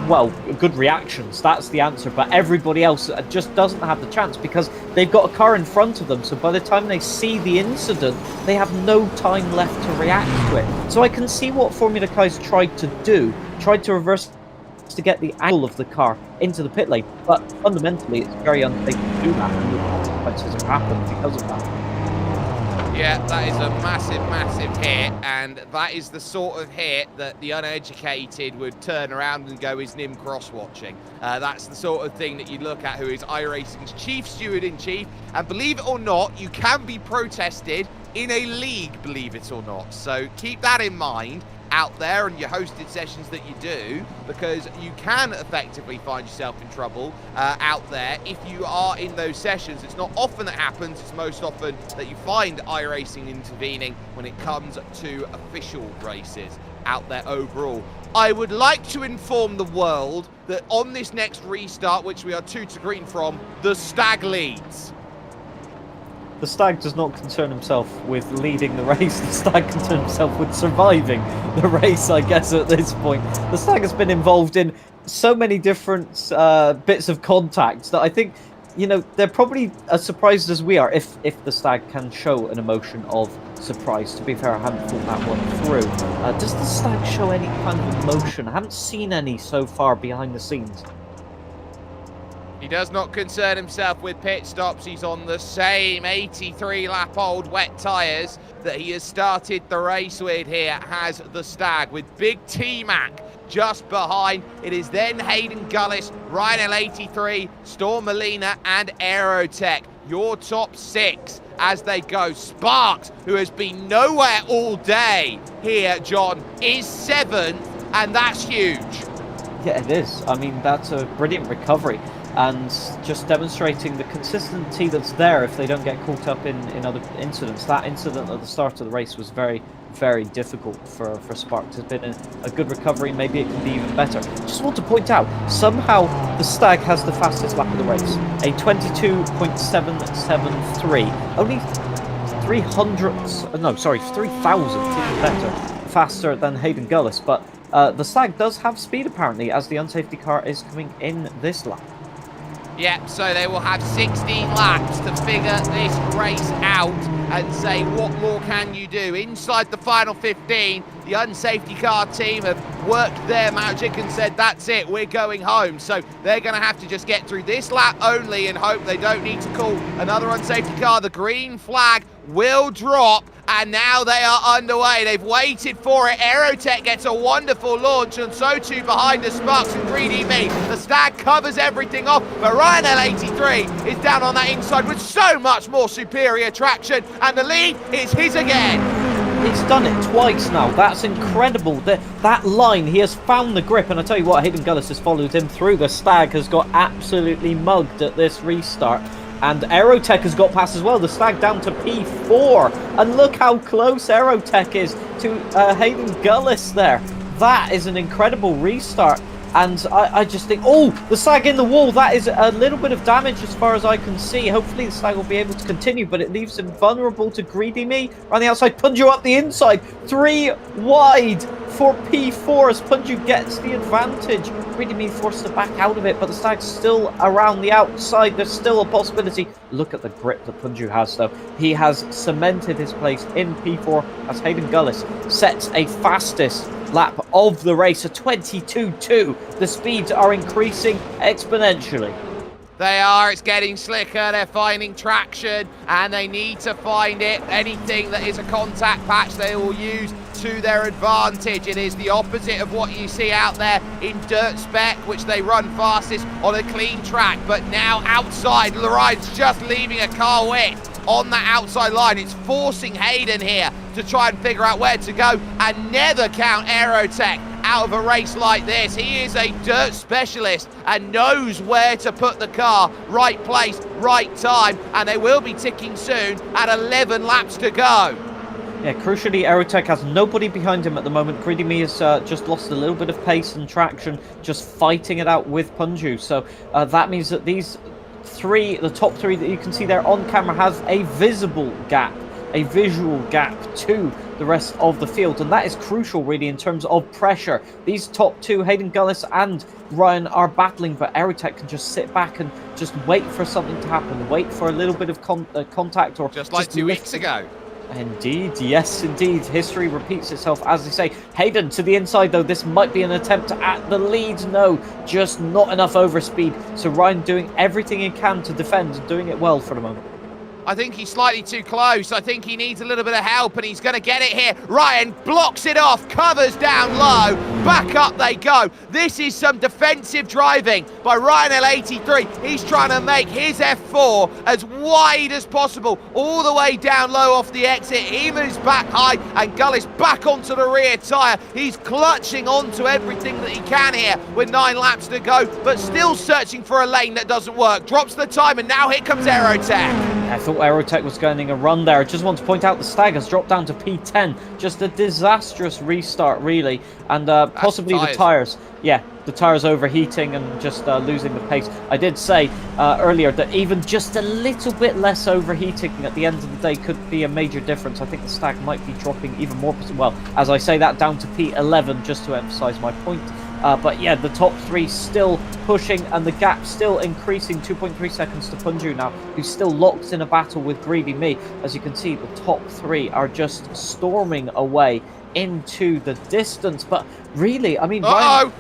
well, good reactions. That's the answer. But everybody else just doesn't have the chance because they've got a car in front of them. So by the time they see the incident, they have no time left to react to it. So I can see what Formula Kai's tried to do. Tried to reverse to get the angle of the car into the pit lane, but fundamentally it's very unsafe to do that, and the consequences have happened because of that. Yeah, that is a massive, massive hit, and that is the sort of hit that the uneducated would turn around and go, is Nim cross-watching? That's the sort of thing that you look at who is iRacing's chief steward-in-chief, and believe it or not, you can be protested in a league, believe it or not. So keep that in mind out there and your hosted sessions that you do, because you can effectively find yourself in trouble out there if you are in those sessions. It's not often that happens. It's most often that you find iRacing intervening when it comes to official races out there overall. I would like to inform the world that on this next restart, which we are 2 to green from, the Stag leads. The Stag does not concern himself with leading the race. The Stag concerns himself with surviving the race, I guess, at this point. The Stag has been involved in so many different bits of contact that I think, you know, they're probably as surprised as we are if the Stag can show an emotion of surprise. To be fair, I haven't thought that one through. Does the Stag show any kind of emotion? I haven't seen any so far behind the scenes. He does not concern himself with pit stops. He's on the same 83-lap-old wet tyres that he has started the race with here, has the Stag, with Big T-Mac just behind. It is then Hayden Gullis, Ryan L83, Storm Molina, and Aerotech. Your top 6 as they go. Sparks, who has been nowhere all day here, John, is 7th, and that's huge. Yeah, it is. I mean, that's a brilliant recovery. And just demonstrating the consistency that's there if they don't get caught up in other incidents. That incident at the start of the race was very, very difficult for Sparks. It's been a good recovery. Maybe it can be even better. Just want to point out, somehow the Stag has the fastest lap of the race. A 22.773. Only 3,000 better, faster than Hayden Gullis. But the Stag does have speed, apparently, as the unsafety car is coming in this lap. Yep, so they will have 16 laps to figure this race out and say, what more can you do? Inside the final 15, the unsafety car team have worked their magic and said, that's it, we're going home. So they're going to have to just get through this lap only and hope they don't need to call another unsafety car. The green flag will drop, and now they are underway. They've waited for it. Aerotech gets a wonderful launch, and so too behind the Sparks and Greedy Me. The Stag covers everything off, but Ryan L83 is down on that inside with so much more superior traction, and the lead is his again. He's done it twice now. That's incredible. That line, he has found the grip, and I tell you what, Hayden Gullis has followed him through. The Stag has got absolutely mugged at this restart. And Aerotech has got past as well. The Stag down to P4. And look how close Aerotech is to Hayden Gullis there. That is an incredible restart. And I just think, oh, the Stag in the wall. That is a little bit of damage as far as I can see. Hopefully the Stag will be able to continue, but it leaves him vulnerable to Greedy Me. Around the outside, Punju up the inside. 3 wide for P4 as Punju gets the advantage. Greedy Me forced to back out of it, but the Stag's still around the outside. There's still a possibility. Look at the grip that Punju has, though. He has cemented his place in P4 as Hayden Gullis sets a fastest lap of the race, a 22.2. The speeds are increasing exponentially. They are, it's getting slicker, they're finding traction, and they need to find it. Anything that is a contact patch they will use to their advantage. It is the opposite of what you see out there in Dirt Spec, which they run fastest on a clean track. But now outside, Lorraine's just leaving a car width on that outside line. It's forcing Hayden here to try and figure out where to go, and never count Aerotech out of a race like this. He is a dirt specialist and knows where to put the car. Right place, right time, and they will be ticking soon at 11 laps to go. Yeah, crucially, Aerotech has nobody behind him at the moment. Greedy Me has just lost a little bit of pace and traction, just fighting it out with Punju. So that means that these three, the top three that you can see there on camera, has a visible gap, a visual gap to the rest of the field, and that is crucial really in terms of pressure. These top two, Hayden Gullis and Ryan, are battling, but Aerotech can just sit back and just wait for something to happen, wait for a little bit of contact, or just like 2 weeks ago. Indeed, yes indeed. History repeats itself, as they say. Hayden to the inside, though. This might be an attempt at the lead. No, just not enough overspeed. So Ryan doing everything he can to defend, and doing it well for the moment. I think he's slightly too close. I think he needs a little bit of help, and he's going to get it here. Ryan blocks it off, covers down low, back up they go. This is some defensive driving by Ryan L83. He's trying to make his F4 as wide as possible, all the way down low off the exit. He moves back high, and Gullis back onto the rear tyre. He's clutching onto everything that he can here with 9 laps to go, but still searching for a lane that doesn't work. Drops the time, and now here comes Aerotech. I thought Aerotech was getting a run there. I just want to point out the Stag has dropped down to P10. Just a disastrous restart, really. And possibly the tyres. Yeah, the tyres overheating and just losing the pace. I did say earlier that even just a little bit less overheating at the end of the day could be a major difference. I think the Stag might be dropping even more. Well, as I say that, down to P11, just to emphasise my point. But yeah, the top three still pushing, and the gap still increasing. 2.3 seconds to Punju now, who's still locked in a battle with Greedy Me. As you can see, the top three are just storming away into the distance. But really, I mean, Ryan...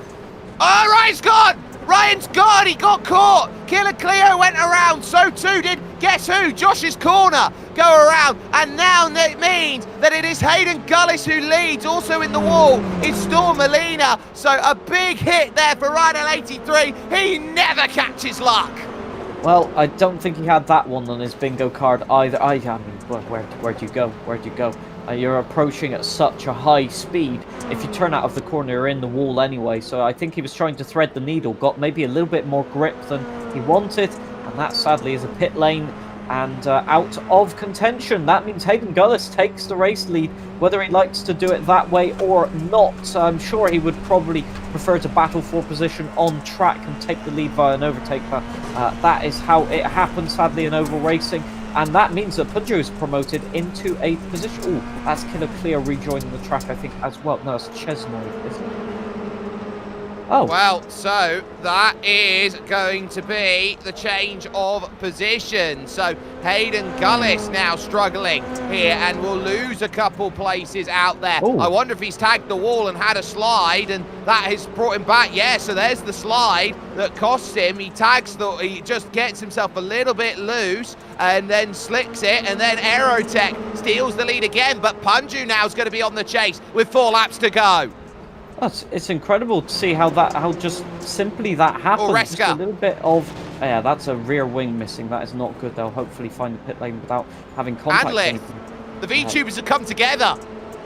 Oh, Ryan's gone! Ryan's gone! He got caught! Killer Cleo went around, so too did, guess who? Josh's corner go around, and now it means that it is Hayden Gullis who leads. Also in the wall is Storm Molina, so a big hit there for Ryan L83. He never catches luck. Well, I don't think he had that one on his bingo card either. I mean, where'd you go? Where'd you go? You're approaching at such a high speed. If you turn out of the corner, you're in the wall anyway. So I think he was trying to thread the needle, got maybe a little bit more grip than he wanted, and that sadly is a pit lane and out of contention. That means Hayden Gullis takes the race lead. Whether he likes to do it that way or not, I'm sure he would probably prefer to battle for position on track and take the lead via an overtake. But that is how it happens, sadly, in oval racing. And that means that Punju is promoted into a position. Oh, that's Killer Cleo rejoining the track, I think, as well. No, it's Chesnoy, isn't it? Oh. Well, so that is going to be the change of position. So Hayden Gullis now struggling here and will lose a couple places out there. Ooh. I wonder if he's tagged the wall and had a slide and that has brought him back. Yeah, so there's the slide that costs him. He just gets himself a little bit loose and then slicks it, and then Aerotech steals the lead again, but Punju now is going to be on the chase with 4 laps to go. It's incredible to see how just simply that happened. Just a little bit of, yeah, that's a rear wing missing. That is not good. They'll hopefully find the pit lane without having contact. And the VTubers have come together.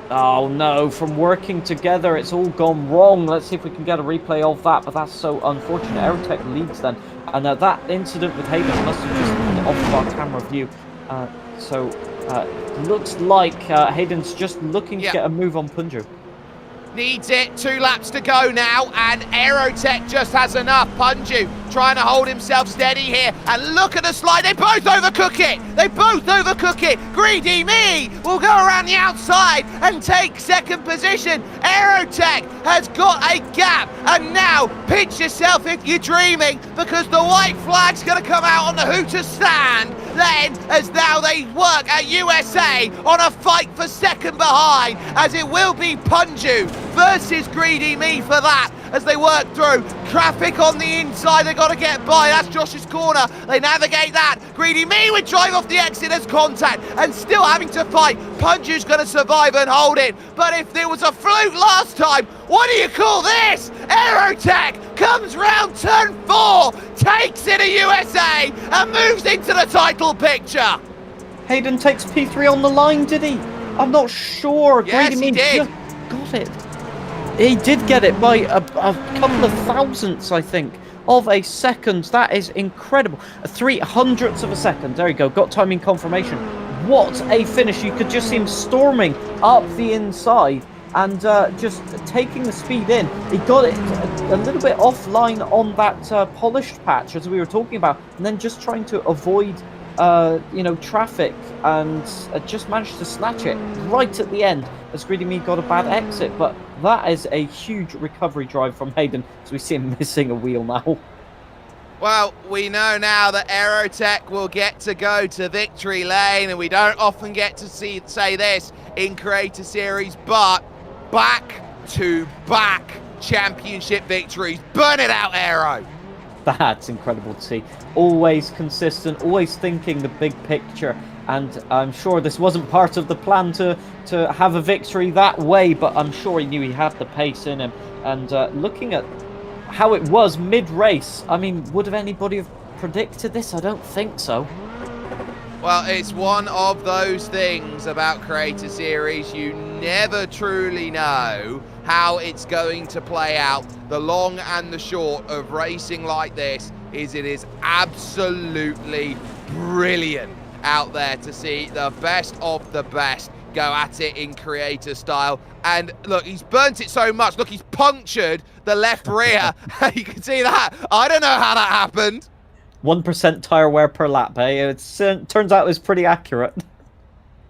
Oh no, from working together, it's all gone wrong. Let's see if we can get a replay of that, but that's so unfortunate. Aerotech leads then. And that incident with Hayden must have just been off of our camera view. Looks like Hayden's just looking to get a move on Punju. Needs it, 2 laps to go now, and Aerotech just has enough. Punju trying to hold himself steady here, and look at the slide, they both overcook it! Greedy Me will go around the outside and take 2nd position. Aerotech has got a gap, and now pinch yourself if you're dreaming, because the white flag's gonna come out on the Hooters stand. Then, as now they work at USA on a fight for 2nd behind, as it will be Punju versus Greedy Me for that, as they work through traffic on the inside. They got to get by. That's Josh's corner. They navigate that. Greedy Me would drive off the exit as contact and still having to fight. Punju's going to survive and hold it. But if there was a fluke last time, what do you call this? Aerotech comes round turn 4, takes it to USA and moves into the title picture. Hayden takes P3 on the line, did he? I'm not sure. Yes, he did. Got it. He did get it by a couple of thousandths, I think, of a second. That is incredible. 300ths of a second. There you go. Got timing confirmation. What a finish. You could just see him storming up the inside and just taking the speed in. He got it a little bit offline on that polished patch, as we were talking about, and then just trying to avoid traffic, and just managed to snatch it right at the end as Greedy Me got a bad exit. But that is a huge recovery drive from Hayden, as we see him missing a wheel now. Well, we know now that Aerotech will get to go to victory lane, and we don't often get to say this in Creator Series, but back-to-back championship victories. Burn it out, Aero! That's incredible to see. Always consistent, always thinking the big picture. And I'm sure this wasn't part of the plan to have a victory that way, but I'm sure he knew he had the pace in him. And looking at how it was mid-race, I mean, would have anybody have predicted this? I don't think so. Well, it's one of those things about Creator Series. You never truly know how it's going to play out. The long and the short of racing like this is it is absolutely brilliant out there to see the best of the best go at it in creator style. And look, he's burnt it so much. Look, he's punctured the left rear. You can see that. I don't know how that happened. 1% tire wear per lap, eh? It turns out it was pretty accurate.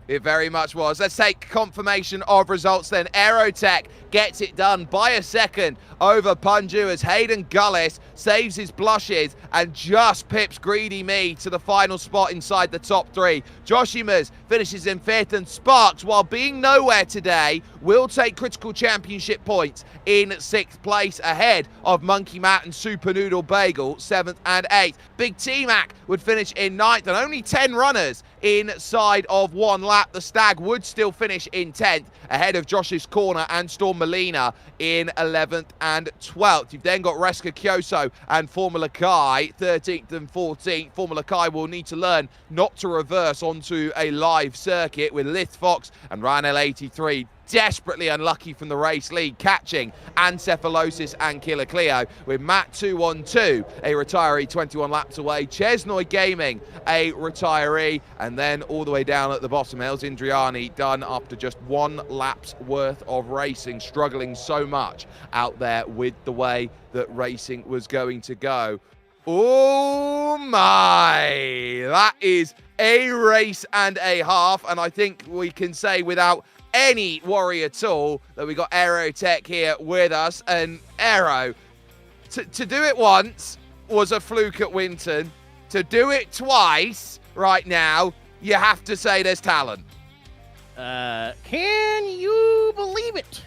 It very much was. Let's take confirmation of results then. Aerotech gets it done by a second over Punju as Hayden Gullis saves his blushes and just pips Greedy Me to the final spot inside the top 3. Joshimas finishes in 5th, and Sparks, while being nowhere today, will take critical championship points in 6th place ahead of Monkey Matt and Super Noodle Bagel 7th and 8th. Big T-Mac would finish in 9th, and only 10 runners inside of 1 lap. The Stag would still finish in 10th ahead of Josh's Corner and Storm Molina in 11th and 12th. You've then got Reska Kyoso and Formula Kai 13th and 14th. Formula Kai will need to learn not to reverse onto a live circuit, with Lith Fox and Ryan L83 desperately unlucky from the race lead, catching Ancephalosis and Killer Cleo, with Matt 212, a retiree 21 laps away, Chesnoy Gaming, a retiree, and then all the way down at the bottom, Els Indriani done after just 1 lap's worth of racing, struggling so much out there with the way that racing was going to go. Oh my, that is a race and a half, and I think we can say without any worry at all that we got Aerotech here with us. And Aero, to do it once was a fluke at Winton. To do it twice right now, you have to say there's talent. Can you believe it?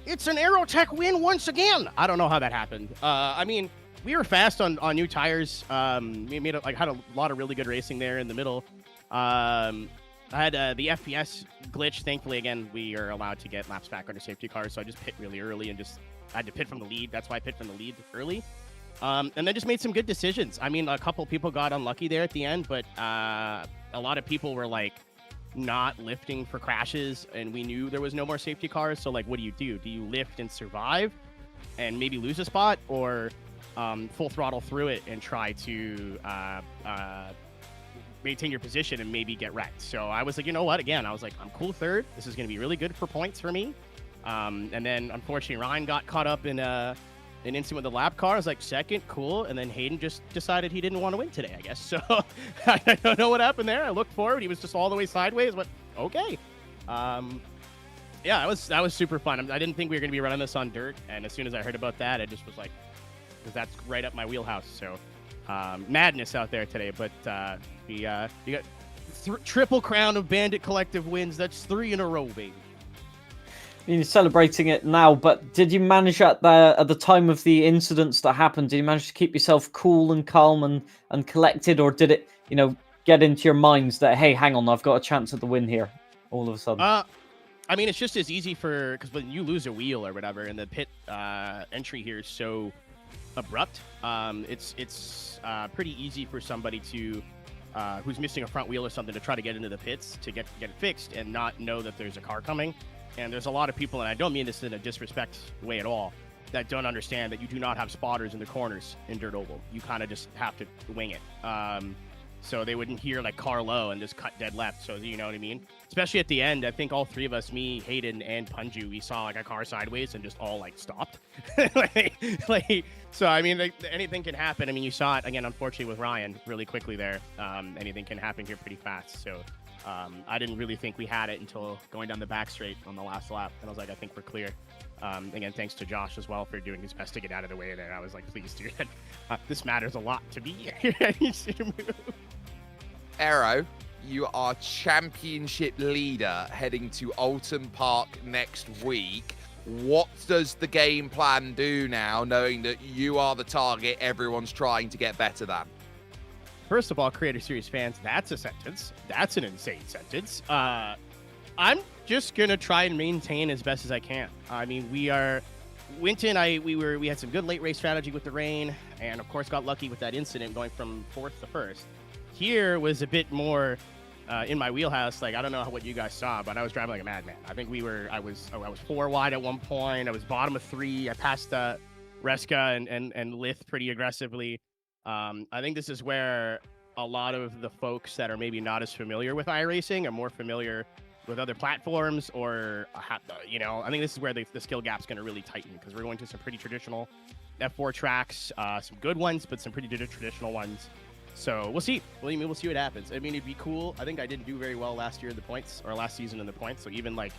It's an Aerotech win once again. I don't know how that happened. I mean, we were fast on new tires. We had a lot of really good racing there in the middle. I had the FPS glitch. Thankfully, again, we are allowed to get laps back under safety cars, so I just pit really early and I had to pit from the lead. That's why I pit from the lead early. And then just made some good decisions. I mean, a couple people got unlucky there at the end, but a lot of people were like not lifting for crashes, and we knew there was no more safety cars. So like, what do? Do you lift and survive and maybe lose a spot, or full throttle through it and try to maintain your position and maybe get wrecked? So I was like, you know what? Again, I was like, I'm cool third. This is going to be really good for points for me. And then unfortunately, Ryan got caught up in an incident with the lap car. I was like, second, cool. And then Hayden just decided he didn't want to win today, I guess. So I don't know what happened there. I looked forward. He was just all the way sideways. But okay. Yeah, that was super fun. I didn't think we were going to be running this on dirt. And as soon as I heard about that, I just was like, because that's right up my wheelhouse. So madness out there today. But you got triple crown of Bandit Collective wins. That's 3 in a row, baby. You're celebrating it now, but did you manage at the time of the incidents that happened, did you manage to keep yourself cool and calm and collected, or did it, get into your minds that, hey, hang on, I've got a chance at the win here all of a sudden? I mean, it's just as easy because when you lose a wheel or whatever, and the pit entry here is so abrupt, it's pretty easy for somebody to who's missing a front wheel or something to try to get into the pits to get it fixed and not know that there's a car coming. And there's a lot of people, and I don't mean this in a disrespect way at all, that don't understand that you do not have spotters in the corners in Dirt Oval. You kind of just have to wing it. So they wouldn't hear like car low and just cut dead left. So you know what I mean? Especially at the end, I think all three of us, me, Hayden, and Punju, we saw like a car sideways and just all like stopped. So I mean, anything can happen. I mean, you saw it again, unfortunately, with Ryan really quickly there. Anything can happen here pretty fast. So I didn't really think we had it until going down the back straight on the last lap. And I was like, I think we're clear. Again, thanks to Josh as well for doing his best to get out of the way there. I was like, please, dude, this matters a lot to me. Aero, you are championship leader heading to Alton Park next week. What does the game plan do now, knowing that you are the target everyone's trying to get better than? First of all, Creator Series fans, that's a sentence. That's an insane sentence. I'm just gonna try and maintain as best as I can. I mean, Winton. We had some good late race strategy with the rain, and of course got lucky with that incident going from 4th to 1st. Here was a bit more in my wheelhouse. Like, I don't know what you guys saw, but I was driving like a madman. I think I was 4 wide at one point. I was bottom of 3. I passed Reska and Lith pretty aggressively. I think this is where a lot of the folks that are maybe not as familiar with iRacing are more familiar with other platforms, or I think this is where the skill gap's going to really tighten, because we're going to some pretty traditional F4 tracks, some good ones, but some pretty traditional ones. So we'll see. We'll see what happens. I mean, it'd be cool. I think I didn't do very well last year in the points, or last season in the points. So even like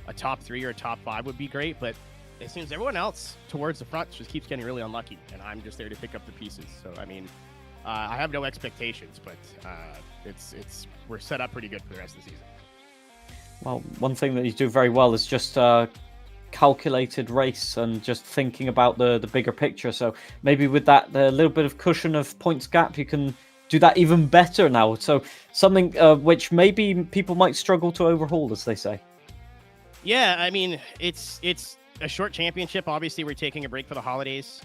a top 3 or a top 5 would be great. But it seems everyone else towards the front just keeps getting really unlucky, and I'm just there to pick up the pieces. So I mean, I have no expectations, but we're set up pretty good for the rest of the season. Well, one thing that you do very well is just calculated race and just thinking about the bigger picture. So maybe with that little bit of cushion of points gap, you can do that even better now. So something which maybe people might struggle to overhaul, as they say. Yeah, I mean, it's a short championship. Obviously, we're taking a break for the holidays.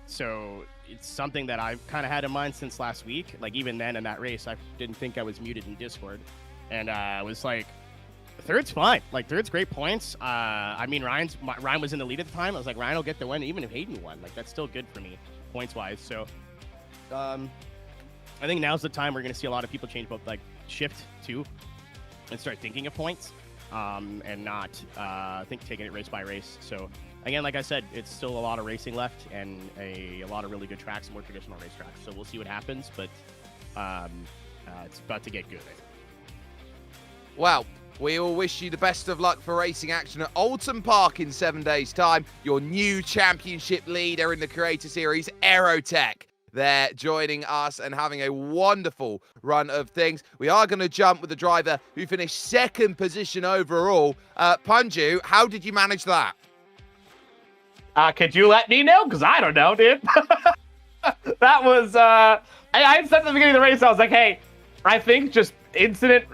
So it's something that I've kind of had in mind since last week. Like, even then in that race, I didn't think I was muted in Discord. And I was like, third's fine. Like, third's great points. I mean, Ryan was in the lead at the time. I was like, Ryan will get the win, even if Hayden won. Like, that's still good for me, points-wise. So I think now's the time we're going to see a lot of people change both, like, shift to and start thinking of points. And not taking it race by race. So again, like I said, it's still a lot of racing left, and a lot of really good tracks, more traditional race tracks. So we'll see what happens, but it's about to get good, I think. Well, We all wish you the best of luck for racing action at Alton Park in 7 days' time. Your new championship leader in the Creator Series, Aerotech. They're joining us and having a wonderful run of things. We are going to jump with the driver who finished second position overall. Panju, how did you manage that? Could you let me know? Because I don't know, dude. That was, I said at the beginning of the race, I was like, hey, I think just incident,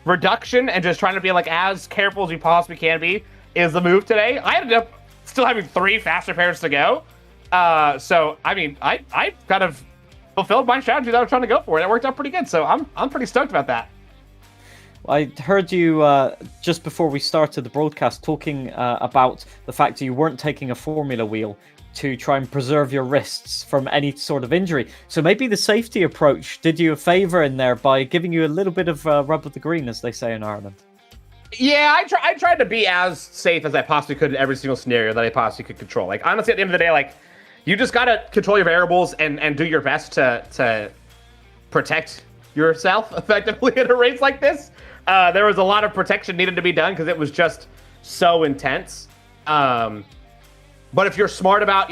reduction and just trying to be like as careful as you possibly can be is the move today. I ended up still having 3 faster pairs to go. So, I mean, I kind of fulfilled my strategy that I was trying to go for. It worked out pretty good. So I'm pretty stoked about that. I heard you just before we started the broadcast talking about the fact that you weren't taking a Formula wheel to try and preserve your wrists from any sort of injury. So maybe the safety approach did you a favor in there by giving you a little bit of rub of the green, as they say in Ireland. Yeah, I tried to be as safe as I possibly could in every single scenario that I possibly could control. Like, honestly, at the end of the day, like, you just gotta control your variables and do your best to protect yourself effectively in a race like this. There was a lot of protection needed to be done because it was just so intense. But if you're smart about,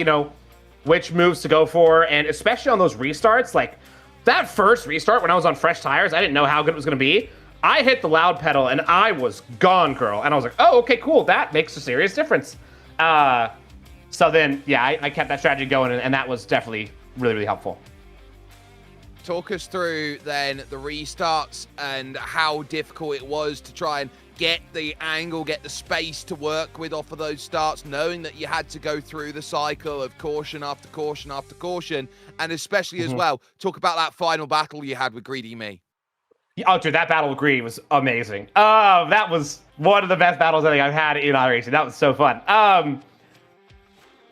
which moves to go for, and especially on those restarts, like that first restart when I was on fresh tires, I didn't know how good it was going to be. I hit the loud pedal and I was gone, girl. And I was like, oh, okay, cool. That makes a serious difference. So then, yeah, I kept that strategy going, and that was definitely really, really helpful. Talk us through then the restarts and how difficult it was to try and get the angle, get the space to work with off of those starts, knowing that you had to go through the cycle of caution after caution after caution, and especially as well, talk about that final battle you had with Greedy Me. Oh, dude, that battle with Greedy was amazing. That was one of the best battles I think I've had in iRacing. That was so fun.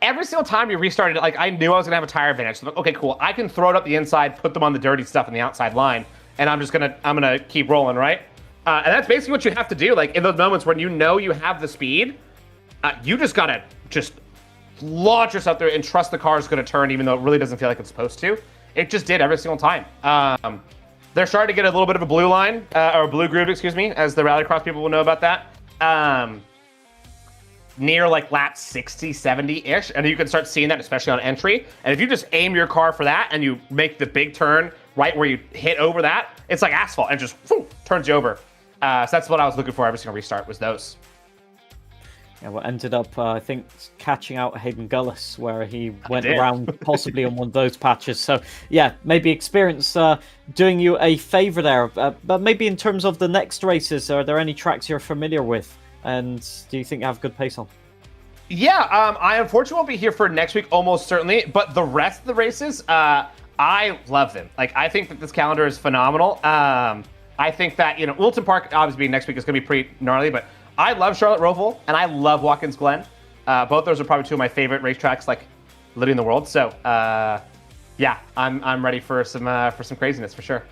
Every single time you restarted, like, I knew I was gonna have a tire advantage. So, okay, cool. I can throw it up the inside, put them on the dirty stuff in the outside line, and I'm gonna keep rolling, right? And that's basically what you have to do. Like, in those moments when you know you have the speed, you just gotta launch yourself there and trust the car is gonna turn, even though it really doesn't feel like it's supposed to. It just did every single time. They're starting to get a little bit of a blue line, or blue groove, excuse me, as the rallycross people will know about that. Near like lap 60, 70-ish, and you can start seeing that, especially on entry. And if you just aim your car for that and you make the big turn right where you hit over that, it's like asphalt and just turns you over. So that's what I was looking for every single restart, was those. Yeah, well, ended up, I think, catching out Hayden Gullis, where he went around possibly on one of those patches. So, yeah, maybe experience doing you a favour there. But maybe in terms of the next races, are there any tracks you're familiar with? And do you think you have good pace on? Yeah, I unfortunately won't be here for next week, almost certainly. But the rest of the races, I love them. Like, I think that this calendar is phenomenal. I think that, Wilton Park, obviously, being next week is going to be pretty gnarly. But I love Charlotte Roval, and I love Watkins Glen. Both those are probably 2 of my favorite racetracks, like, literally in the world. So, yeah, I'm ready for some craziness, for sure.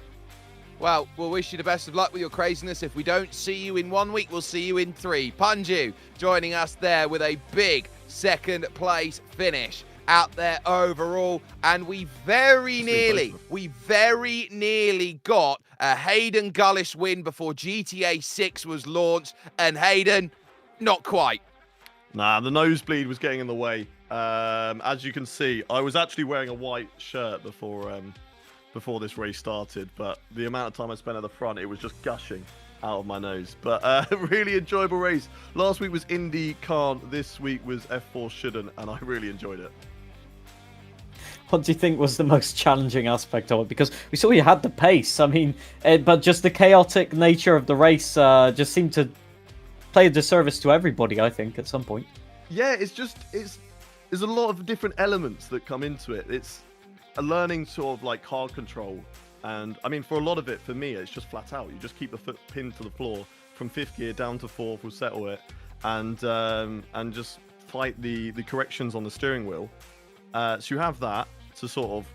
Well, we'll wish you the best of luck with your craziness. If we don't see you in 1 week, we'll see you in 3. Panju joining us there with a big second place finish out there overall. And we very nearly got a Hayden Gullis win before GTA 6 was launched. And Hayden, not quite. Nah, the nosebleed was getting in the way. As you can see, I was actually wearing a white shirt before this race started, but the amount of time I spent at the front, it was just gushing out of my nose. But really enjoyable race. Last week was Indy Can't, this week was F4 Shouldn't, and I really enjoyed it. What do you think was the most challenging aspect of it? Because we saw you had the pace, I mean, but just the chaotic nature of the race just seemed to play a disservice to everybody, I think, at some point. Yeah, there's a lot of different elements that come into it. It's a learning sort of like car control, and I mean, for a lot of it, for me, it's just flat out. You just keep the foot pinned to the floor from 5th gear down to 4th. We'll settle it, and just fight the corrections on the steering wheel. So you have that to sort of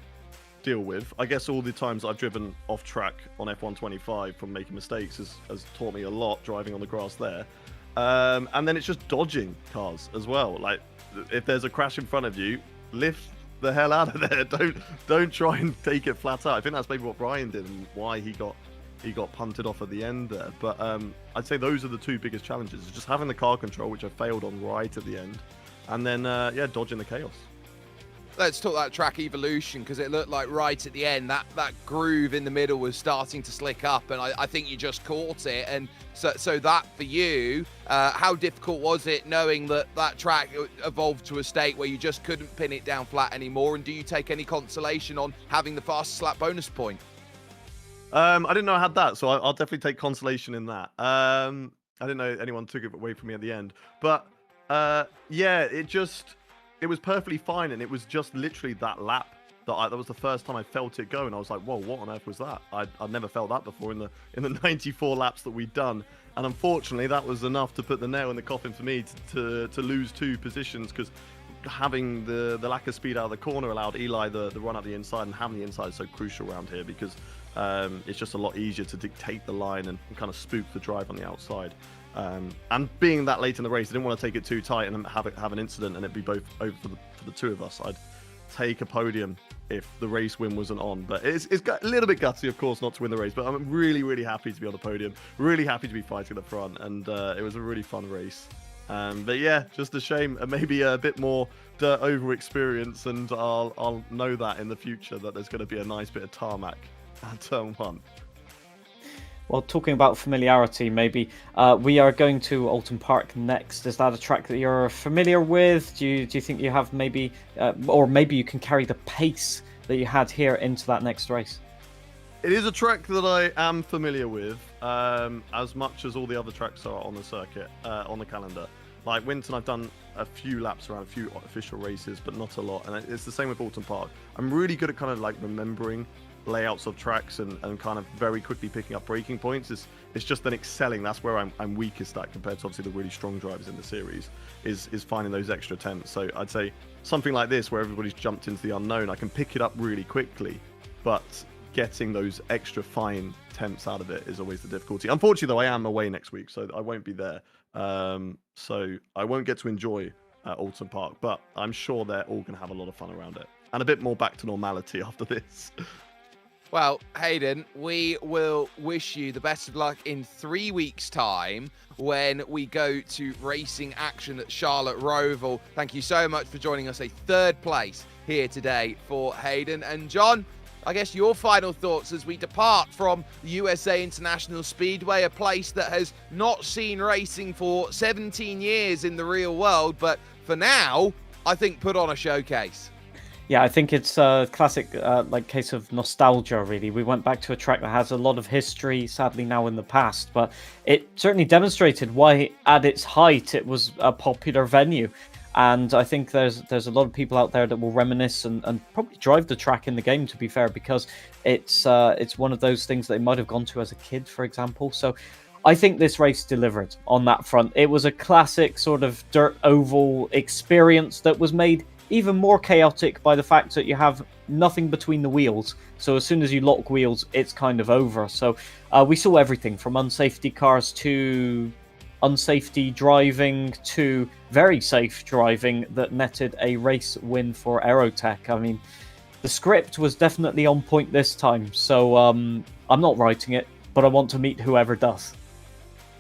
deal with. I guess all the times I've driven off track on F125 from making mistakes has taught me a lot driving on the grass there. And then it's just dodging cars as well. Like, if there's a crash in front of you, lift the hell out of there. Don't try and take it flat out. I think that's maybe what Brian did and why he got he got punted off at the end there. But I'd say those are the two biggest challenges: just having the car control, which I failed on right at the end, and then dodging the chaos. Let's talk that track evolution, because it looked like right at the end that groove in the middle was starting to slick up, and I think you just caught it. And so that for you, how difficult was it knowing that track evolved to a state where you just couldn't pin it down flat anymore? And do you take any consolation on having the fastest lap bonus point? I didn't know I had that, so I'll definitely take consolation in that. I didn't know anyone took it away from me at the end, but it was perfectly fine, and it was just literally that lap that was the first time I felt it go, and I was like, whoa, what on earth was that? I'd never felt that before in the 94 laps that we'd done, and unfortunately that was enough to put the nail in the coffin for me to lose 2 positions, because having the lack of speed out of the corner allowed Eli the run up the inside, and having the inside is so crucial around here, because it's just a lot easier to dictate the line and kind of spook the drive on the outside. And being that late in the race, I didn't want to take it too tight and have an incident and it'd be both over for the two of us. I'd take a podium if the race win wasn't on, but it's got a little bit gutsy, of course, not to win the race, but I'm really, really happy to be on the podium, really happy to be fighting at the front, and it was a really fun race. But yeah, just a shame, maybe a bit more dirt over experience, and I'll know that in the future that there's going to be a nice bit of tarmac at turn 1. Well, talking about familiarity, maybe we are going to Alton Park next. Is that a track that you're familiar with? Do you think you have maybe, or maybe you can carry the pace that you had here into that next race? It is a track that I am familiar with, as much as all the other tracks are on the circuit, on the calendar. Like Winton, I've done a few laps around a few official races, but not a lot. And it's the same with Alton Park. I'm really good at kind of like remembering layouts of tracks and kind of very quickly picking up braking points. It's just then excelling. That's where I'm weakest at, compared to obviously the really strong drivers in the series, is finding those extra attempts. So I'd say something like this, where everybody's jumped into the unknown, I can pick it up really quickly, but getting those extra fine attempts out of it is always the difficulty. Unfortunately, though, I am away next week, so I won't be there. So I won't get to enjoy Alton Park, but I'm sure they're all going to have a lot of fun around it, and a bit more back to normality after this. Well, Hayden, we will wish you the best of luck in 3 weeks' time when we go to racing action at Charlotte Roval. Thank you so much for joining us. A 3rd place here today for Hayden. And John, I guess your final thoughts as we depart from the USA International Speedway, a place that has not seen racing for 17 years in the real world, but for now, I think put on a showcase. Yeah, I think it's a classic case of nostalgia, really. We went back to a track that has a lot of history, sadly now in the past, but it certainly demonstrated why at its height it was a popular venue. And I think there's a lot of people out there that will reminisce and probably drive the track in the game, to be fair, because it's one of those things they might have gone to as a kid, for example. So I think this race delivered on that front. It was a classic sort of dirt oval experience that was made even more chaotic by the fact that you have nothing between the wheels. So as soon as you lock wheels, it's kind of over. So we saw everything from unsafety cars to unsafety driving to very safe driving that netted a race win for Aerotech. I mean, the script was definitely on point this time. So I'm not writing it, but I want to meet whoever does.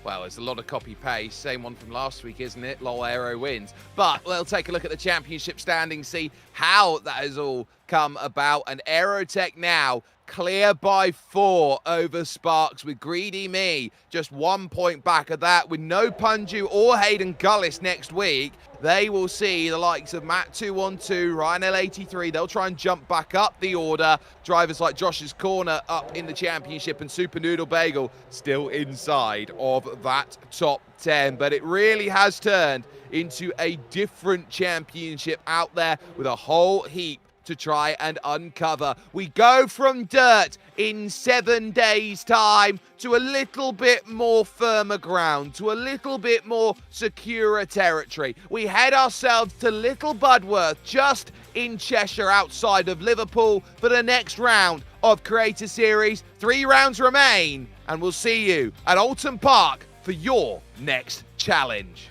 Well, it's a lot of copy-paste. Same one from last week, isn't it? Lol Aero wins. But we'll take a look at the championship standings, see how that has all come about. And Aerotech now clear by 4 over Sparks, with Greedy Me just 1 point back of that. With no Punju or Hayden Gullis next week, they will see the likes of Matt 212, Ryan L83. They'll try and jump back up the order. Drivers like Josh's Corner up in the championship, and Super Noodle Bagel still inside of that top 10. But it really has turned into a different championship out there, with a whole heap to try and uncover. We go from dirt in 7 days' time to a little bit more firmer ground, to a little bit more secure territory. We head ourselves to Little Budworth, just in Cheshire outside of Liverpool, for the next round of Creator Series. 3 rounds remain, and we'll see you at Alton Park for your next challenge.